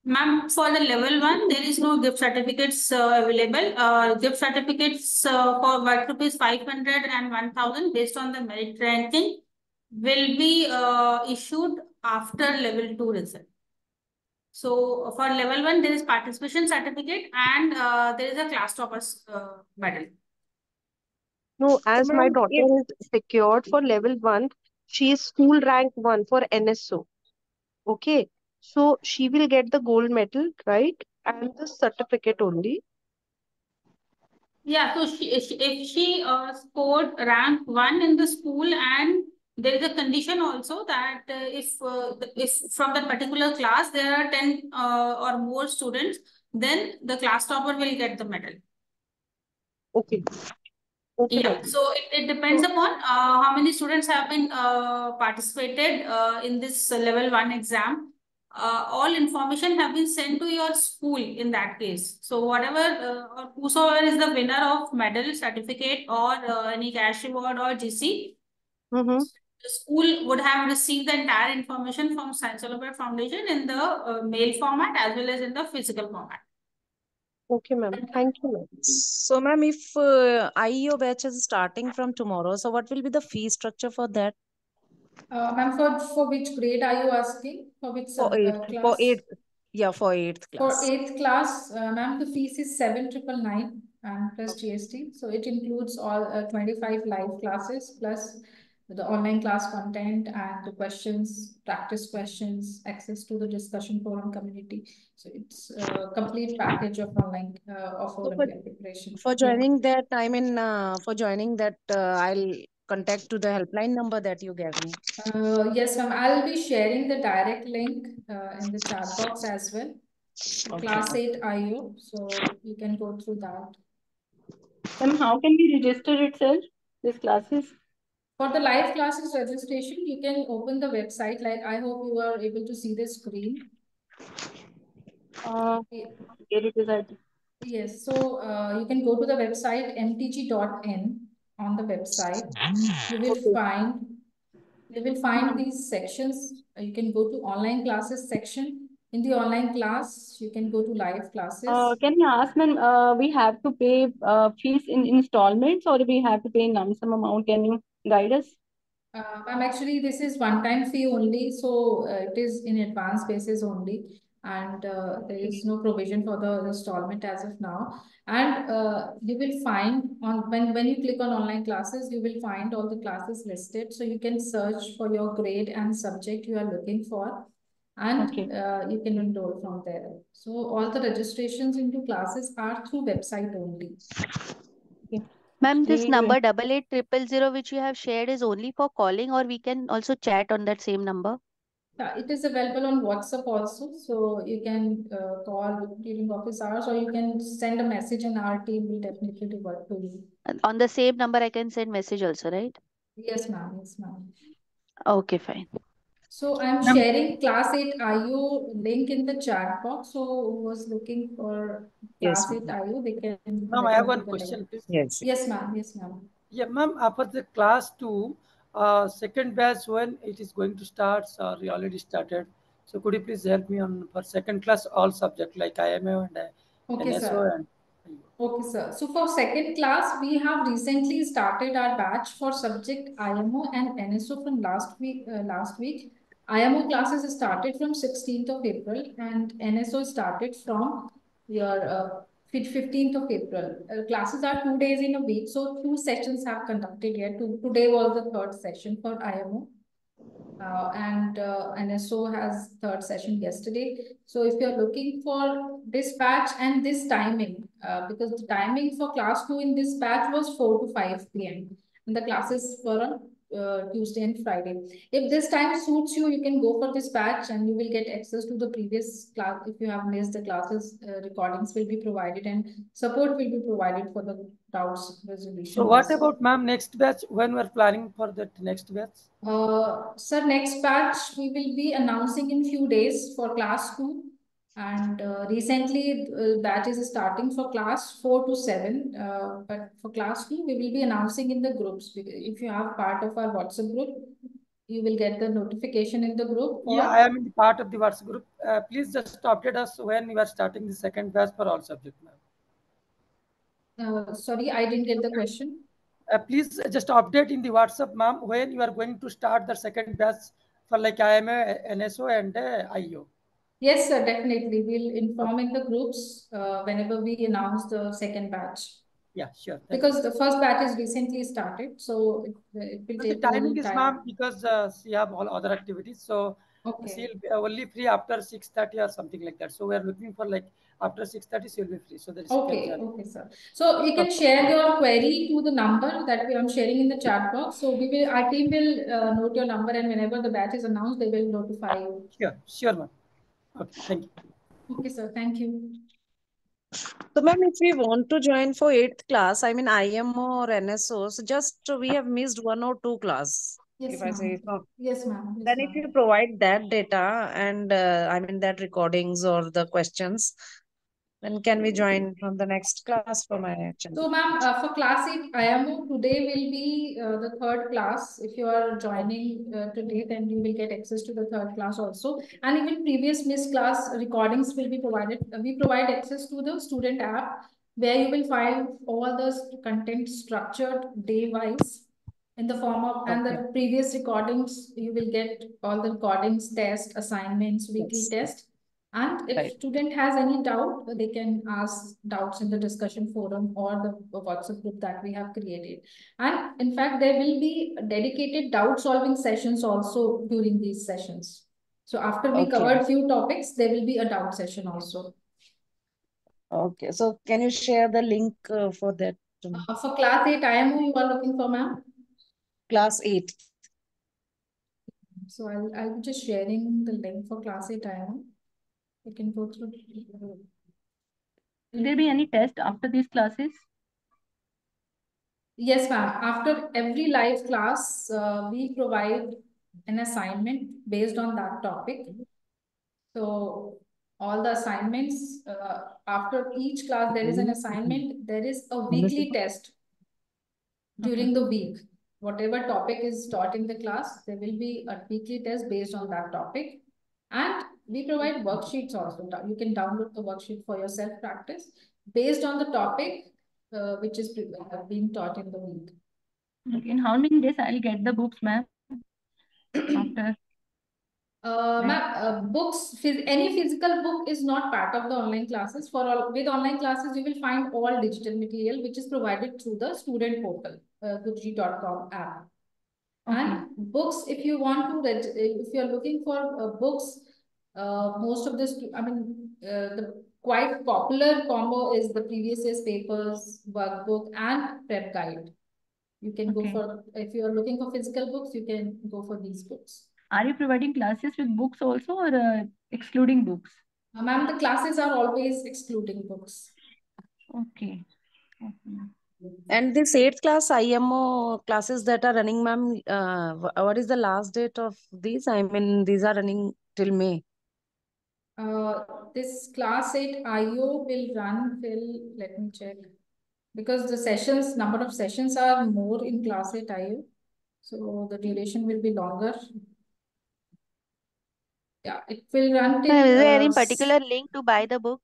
Ma'am, for the level 1, there is no gift certificates available. Gift certificates for what rupees 500 and 1000 based on the merit ranking will be issued after level 2 result. So for level 1, there is participation certificate and there is a class toppers medal. No, as my daughter is secured for level 1, she is school rank 1 for NSO. Okay, so she will get the gold medal, right? And the certificate only. Yeah, so if she scored rank 1 in the school, and there is a condition also that if from that particular class there are 10 or more students, then the class topper will get the medal. Okay. Yeah, so it depends upon how many students have been participated in this level 1 exam. all information have been sent to your school in that case. So whatever or whosoever is the winner of medal, certificate, or any cash reward or GC, the school would have received the entire information from Science Olympiad Foundation in the mail format as well as in the physical format. Okay, ma'am. Thank you, ma'am. So, ma'am, if IEO batch is starting from tomorrow, so what will be the fee structure for that? Ma'am, for which grade are you asking? For which For eighth, class? for eighth, yeah, for eighth For class. 8th class, ma'am, the fees is 7,999 and plus GST. So it includes all 25 live classes plus the online class content and the questions, practice questions, access to the discussion forum community. So it's a complete package of online of So Olympiad preparation. for joining that, I mean, for joining that, I'll contact to the helpline number that you gave me. Yes, ma'am. I'll be sharing the direct link in the chat box as well. Okay. Class 8 IO, so you can go through that. Ma'am, how can we register itself, these classes? For the live classes registration, you can open the website. Like, I hope you are able to see the screen. Yes, so you can go to the website mtg.in on the website. You will find these sections. You can go to online classes section. In the online class, you can go to live classes. Can I ask, ma'am, we have to pay fees in installments or we have to pay in lump sum amount? Can you guide us? Ma'am, actually, this is one-time fee only, so it is in advance basis only, and there is no provision for the installment as of now. And you will find on when you click on online classes, you will find all the classes listed, so you can search for your grade and subject you are looking for, and you can enroll from there. So all the registrations into classes are through website only. Ma'am, this number 880000 which you have shared is only for calling, or we can also chat on that same number? Yeah, it is available on WhatsApp also, so you can call during office hours, or you can send a message and our team will definitely revert to you. On the same number, I can send message also, right? Yes, ma'am. Yes, ma'am. Okay, fine. So I'm sharing class 8 IU link in the chat box. So who was looking for class 8 IU, they can. Ma'am, I have one question, please. Yes, ma'am. Yes, ma'am. Yeah, ma'am, for the class 2, second batch, when it is going to start, or you already started? So could you please help me on for second class all subject like IMO and Okay, NSO sir. and Okay, sir. So for second class, we have recently started our batch for subject IMO and NSO from last week. IMO classes started from 16th of April and NSO started from your 15th of April. Classes are 2 days in a week, so 2 sessions have conducted here. Today was the third session for IMO. And NSO has third session yesterday. So if you're looking for this batch and this timing, because the timing for class 2 in this batch was 4 to 5 p.m. and the classes were on Tuesday and Friday. If this time suits you, you can go for this batch and you will get access to the previous class. If you have missed the classes, recordings will be provided and support will be provided for the doubts resolution. So what about, ma'am, next batch, when we're planning for that next batch? Sir, next batch we will be announcing in few days for class 2. And recently batch is starting for class 4 to 7. But for class 2, we will be announcing in the groups. If you have part of our WhatsApp group, you will get the notification in the group. Yeah, I am in part of the WhatsApp group. Please just update us when we are starting the second batch for all subject, ma'am. Sorry, I didn't get the question. Please just update in the WhatsApp, ma'am, when you are going to start the second batch for like IMA, NSO and IO. Yes, sir, definitely. We'll inform in the groups whenever we announce the second batch. Yeah, sure. Because the first batch is recently started, so it will take the timing is, time. ma'am, because she have all other activities, so she'll be only free after 6:30 or something like that. So we are looking for like after 6:30 she'll be free. So that okay, sir. So you can share your query to the number that I'm sharing in the chat box. So our team will note your number, and whenever the batch is announced, they will notify you. Sure, ma'am. Okay, thank you. Okay, sir. Thank you. So, ma'am, if we want to join for 8th class, I mean IMO or NSO, so just we have missed 1 or 2 class. Yes, if I say ma'am. so. Yes, ma'am. Yes, Then if ma'am. you provide that data and I mean that recordings or the questions, then can we join from the next class for my children? So, ma'am, for class 8 IMO, today will be the third class. If you are joining today, then you will get access to the third class also. And even previous missed class recordings will be provided. We provide access to the student app where you will find all the content structured day-wise in the form of, and the previous recordings, you will get all the recordings, test, assignments, weekly test. And if student has any doubt, they can ask doubts in the discussion forum or the WhatsApp group that we have created. And in fact, there will be dedicated doubt solving sessions also during these sessions. So after we covered few topics, there will be a doubt session also. Okay, so can you share the link for that? For class 8 IMO you are looking for, ma'am? Class 8. So I'll be just sharing the link for class 8 IMO. You can go through. Will there be any test after these classes? Yes, ma'am. After every live class, we provide an assignment based on that topic. So all the assignments, after each class, there is an assignment. There is a weekly test during the week. Whatever topic is taught in the class, there will be a weekly test based on that topic. And we provide worksheets also. You can download the worksheet for your self-practice based on the topic which is being taught in the week. Okay, in how many days I'll get the books, ma'am? After Ma'am, books, any physical book is not part of the online classes. With online classes, you will find all digital material which is provided through the student portal, guruji.com app. And books, if you want to, if you are looking for books, most of this, the quite popular combo is the previous year's papers, workbook, and prep guide. You can go for, if you are looking for physical books, you can go for these books. Are you providing classes with books also or excluding books? Ma'am, the classes are always excluding books. Okay. And this 8th class IMO classes that are running, ma'am, what is the last date of these? I mean, these are running till May. This class 8 IO will run till, let me check, because the sessions, number of sessions are more in class 8 IO. So the duration will be longer. Yeah, it will run till... Is there any particular link to buy the book?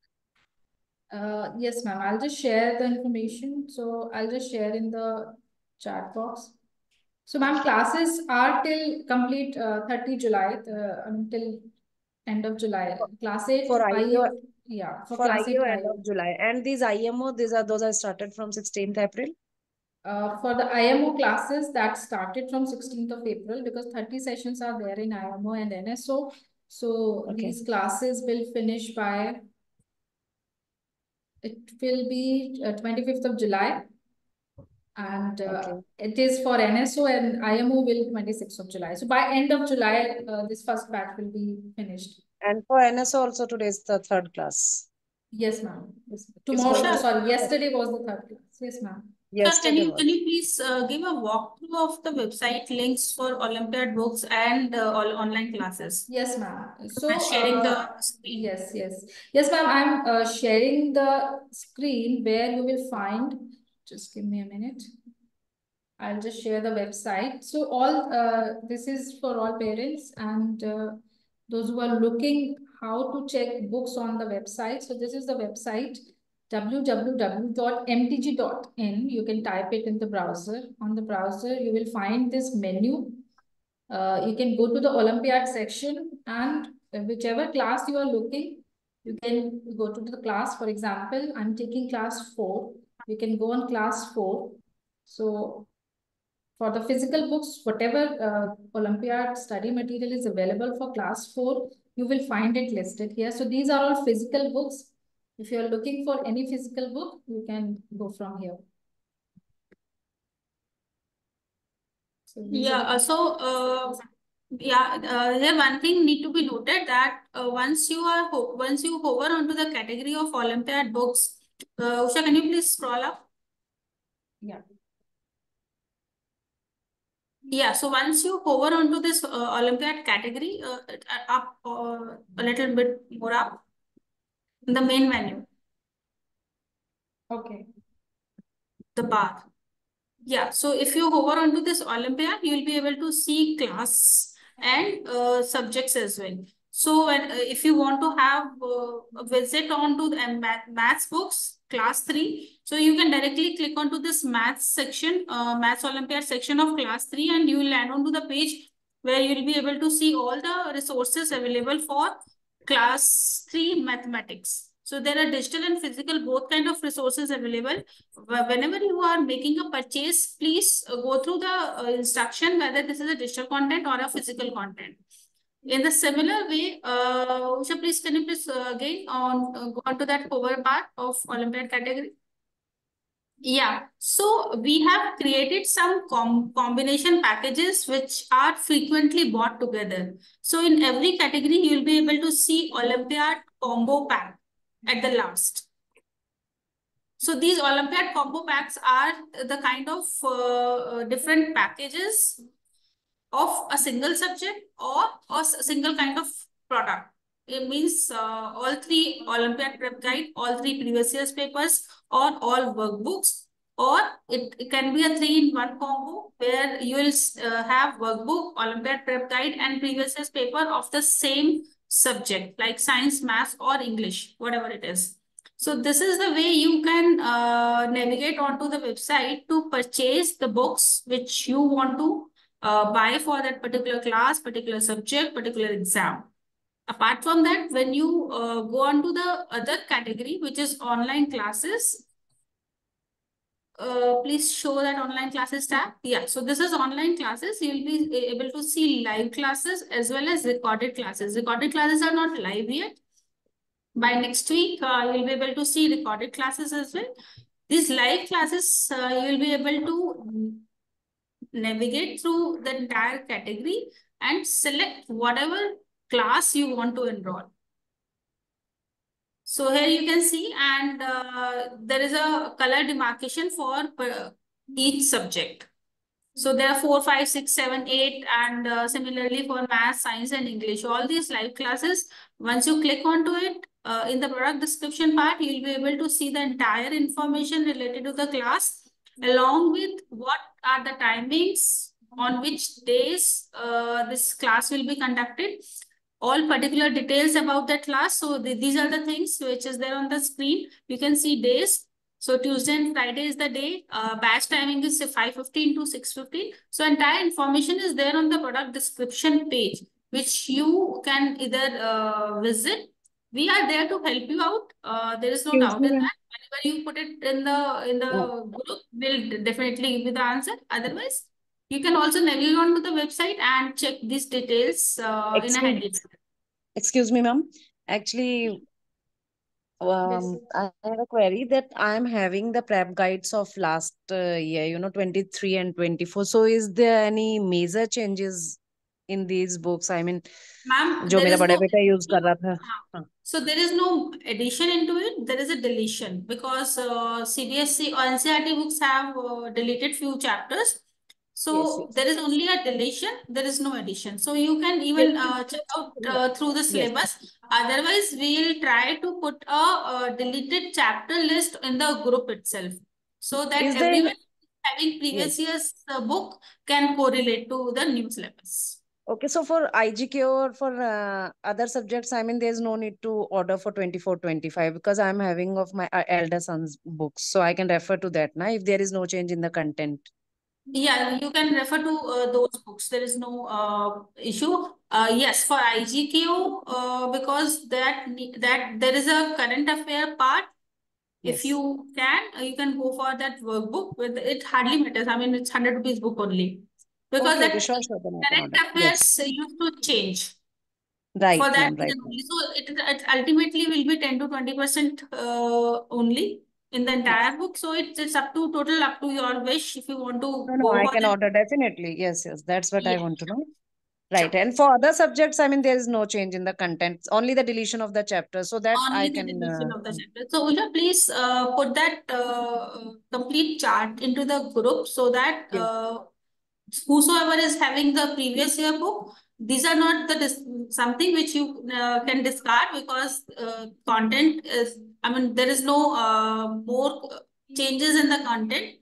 Yes, ma'am. I'll just share the information. So I'll just share in the chat box. So, ma'am, classes are till complete 30 July, until end of July. Class 8 For IO, yeah, for class 8 IO end IO. of July. And these IMO, those are started from 16th April? For the IMO classes that started from 16th of April, because 30 sessions are there in IMO and NSO. So these classes will finish by, it will be 25th of July. And it is for NSO, and IMO will 26th of July. So by end of July, this first batch will be finished. And for NSO also today is the 3rd class. Yes, ma'am. Yes. Tomorrow, sorry, yesterday was the 3rd class. Yes, ma'am. Sir, can you please give a walkthrough of the website links for Olympiad books and all online classes? Yes, ma'am. So sharing the screen. Yes, ma'am. I'm sharing the screen where you will find. Just give me a minute. I'll just share the website. So all this is for all parents and those who are looking how to check books on the website. So this is the website www.mtg.in. You can type it in the browser. On the browser, you will find this menu. You can go to the Olympiad section, and whichever class you are looking, you can go to the class. For example, I'm taking class 4. You can go on class 4. So for the physical books, whatever Olympiad study material is available for class 4, you will find it listed here. So these are all physical books. If you are looking for any physical book, you can go from here. So here one thing need to be noted that once you hover onto the category of Olympiad books, Usha, can you please scroll up? Yeah. Yeah, so once you hover onto this Olympiad category, up a little bit more up, in the main menu, Okay. the bar. Yeah, so if you hover onto this Olympiad, you will be able to see class and subjects as well. So when, if you want to have a visit onto the maths books, class 3, so you can directly click onto this maths section, maths Olympiad section of class 3, and you will land onto the page where you will be able to see all the resources available for class 3 mathematics. So there are digital and physical both kind of resources available. Whenever you are making a purchase, please go through the instruction whether this is a digital content or a physical content. In the similar way, Usha, please can you please again go on to that hover bar of Olympiad category? Yeah, so we have created some combination packages which are frequently bought together. So in every category, you will be able to see Olympiad combo pack at the last. So these Olympiad combo packs are the kind of different packages of a single subject or a single kind of product. It means all 3 Olympiad prep guide, all 3 previous year's papers, or all workbooks, or it can be a 3-in-1 combo where you will have workbook, Olympiad prep guide, and previous year's paper of the same subject, like science, math, or English, whatever it is. So this is the way you can navigate onto the website to purchase the books which you want to buy for that particular class, particular subject, particular exam. Apart from that, when you go on to the other category, which is online classes, please show that online classes tab. Yeah, so this is online classes. You'll be able to see live classes as well as recorded classes. Recorded classes are not live yet. By next week, you'll be able to see recorded classes as well. These live classes, you'll be able to navigate through the entire category and select whatever class you want to enroll. So here you can see, and there is a color demarcation for each subject. So there are 4, 5, 6, 7, 8, and similarly for math, science, and English. All these live classes, once you click onto it, in the product description part, you'll be able to see the entire information related to the class, along with what are the timings, on which days this class will be conducted, all particular details about that class. So these are the things which is there on the screen. You can see days. So Tuesday and Friday is the day. Batch timing is 5:15 to 6:15. So entire information is there on the product description page, which you can either visit. We are there to help you out. There is no Excuse doubt me, in ma'am. that. Whenever you put it in the group, we'll definitely give you the answer. Otherwise, you can also navigate on to the website and check these details in a handy. Excuse me, ma'am. Actually, I have a query that I'm having the prep guides of last year, 23 and 24. So is there any major changes in these books? I mean, Ma'am, जो there मेरा is बड़ा no बेटा use कर रहा था. हाँ. So there is no addition into it. There is a deletion because CBSE or NCERT books have deleted few chapters. So Yes. there is only a deletion. There is no addition. So you can Yes. even check out through the Yes. syllabus. Otherwise, we'll try to put a deleted chapter list in the group itself, so that Is there everyone having previous yes. year's book can correlate to the new syllabus. Okay, so for IGK or for other subjects, I mean, there's no need to order for 24, 25 because I'm having of my elder son's books. So I can refer to that now if there is no change in the content. Yeah, you can refer to those books. There is no issue. Yes, for IGQ, because that there is a current affair part. If Yes. you can go for that workbook. With it hardly matters. I mean, it's 100 rupees book only, because Okay, that sure, then I can current order. affairs Yes. used to change. Right, For that ma'am, right. reason only. So it ultimately will be 10 to 20% only in the entire book. So it's up to your wish if you want to No, go I for can that. order definitely. Yes, that's what I Yeah. want to know. Right. Sure. And for other subjects, I mean, there is no change in the content, only the deletion of the chapter. So that Only I the can. deletion of the chapter. So Usha, please put that complete chart into the group so that Yes. whosoever is having the previous year book, these are not the something which you can discard, because content is, I mean, there is no more changes in the content.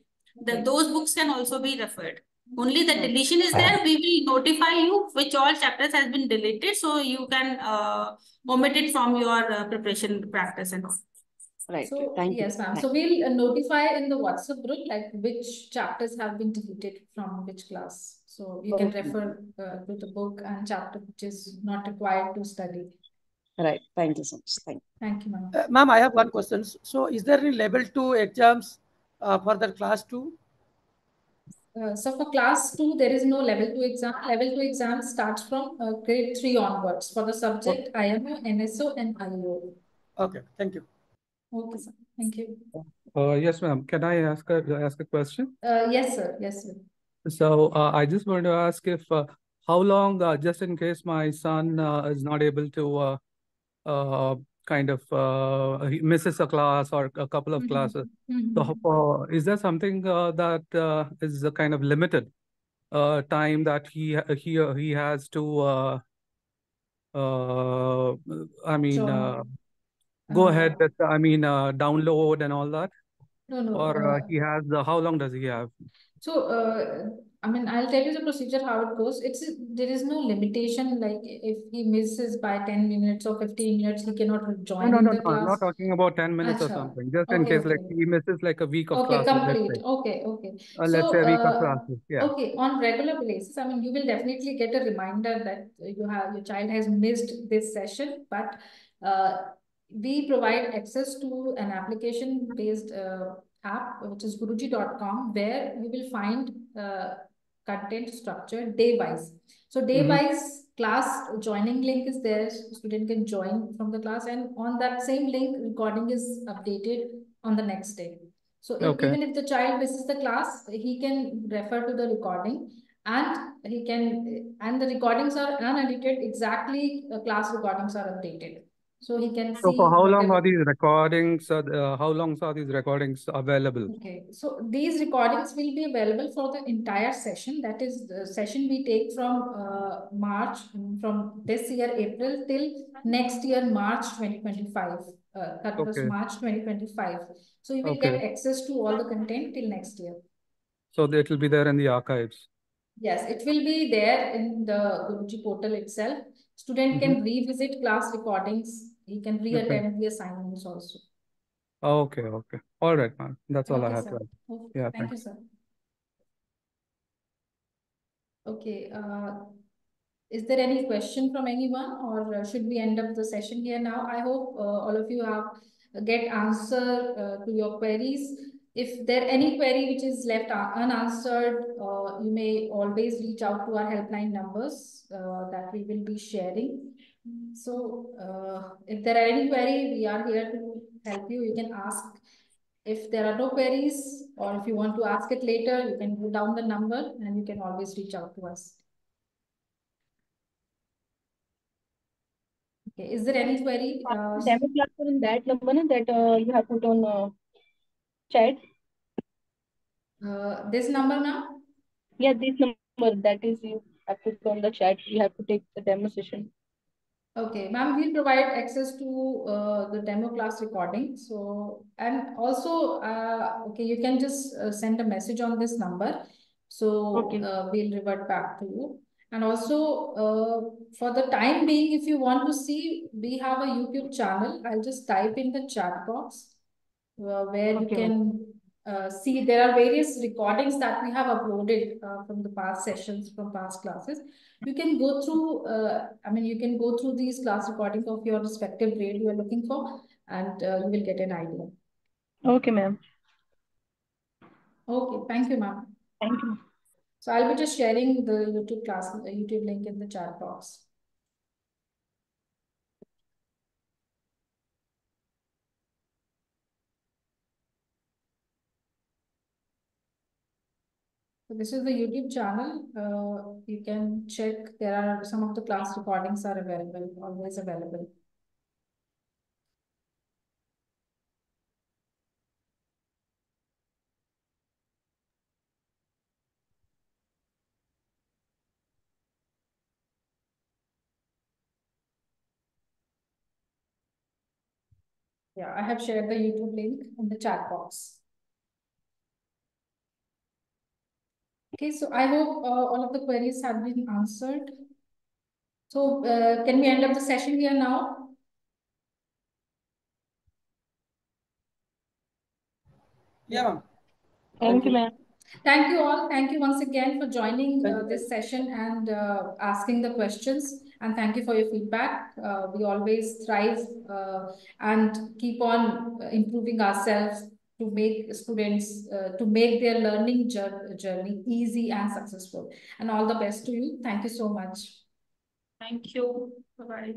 Those books can also be referred. Only the deletion is there. We will notify you which all chapters has been deleted, so you can omit it from your preparation practice and all. Right. So Thank you. yes, ma'am. So we'll notify in the WhatsApp group like which chapters have been deleted from which class. So you can refer to the book and chapter which is not required to study. Right. Thank you so much. Thank you, ma'am. Ma'am, I have one question. So, is there any level 2 exams for the class 2? So for class 2, there is no level 2 exam. Level 2 exam starts from grade 3 onwards for the subject IMO, NSO, and IO. Okay, thank you. Okay, sir. Thank you. Yes, ma'am. Can I ask a question? Yes, sir. Yes, sir. So I just want to ask if how long, just in case my son is not able to he misses a class or a couple of classes. So is there something that is a kind of limited time that he has to I mean go ahead with download and all that? No. Or he has how long does he have? So, I mean, I'll tell you the procedure how it goes. There is no limitation, like if he misses by 10 minutes or 15 minutes, he cannot join No. in the I'm class. not talking about 10 minutes or Acha. something. Just in Okay, case like okay. he misses like a week of Okay, classes, let's complete. say. Okay. Let's say a week of classes. Yeah. Okay, on regular basis, I mean, you will definitely get a reminder that your child has missed this session, but we provide access to an application-based app, which is guruji.com, where you will find content structure day-wise. So day-wise class joining link is there. Student can join from the class, and on that same link, recording is updated on the next day. So even if the child misses the class, he can refer to the recording, and the recordings are unedited. Exactly, class recordings are updated. So he can So for see how long whatever. are these recordings? How long are these recordings available? Okay, so these recordings will be available for the entire session. That is the session we take from March, from this year, April, till next year, March 2025. That was March 2025. So you will get access to all the content till next year. So it will be there in the archives. Yes, it will be there in the Guruji portal itself. Student can revisit class recordings. He can re-attempt the assignments also. Okay. All right, ma'am. That's all I have to Sir. add. Okay. Yeah, Thank you, thanks. sir. Okay. Is there any question from anyone, or should we end up the session here now? I hope all of you have get answer to your queries. If there any query which is left unanswered, you may always reach out to our helpline numbers that we will be sharing. So if there are any query, we are here to help you. You can ask. If there are no queries, or if you want to ask it later, you can go down the number and you can always reach out to us. Okay, is there any query? Demo class in that number that you have put on chat. This number now? Yeah, this number that is you have put on the chat. You have to take the demo session. Okay, ma'am, we'll provide access to the demo class recording. So, and also, okay, you can just send a message on this number. So we'll revert back to you. And also, for the time being, if you want to see, we have a YouTube channel. I'll just type in the chat box where you can see there are various recordings that we have uploaded from the past sessions, from past classes. You can go through, you can go through these class recordings of your respective grade you are looking for, and you will get an idea. Okay, ma'am. Okay, thank you, ma'am. Thank you. So I'll be just sharing the YouTube link in the chat box. So this is the YouTube channel. You can check. There are some of the class recordings are available, always available. Yeah, I have shared the YouTube link in the chat box. Okay, so I hope all of the queries have been answered. So can we end up the session here now? Yeah, ma'am. Thank you, ma'am. Thank you all. Thank you once again for joining this session and asking the questions. And thank you for your feedback. We always thrive and keep on improving ourselves to make students, to make their learning journey easy and successful. And all the best to you. Thank you so much. Thank you. Bye-bye.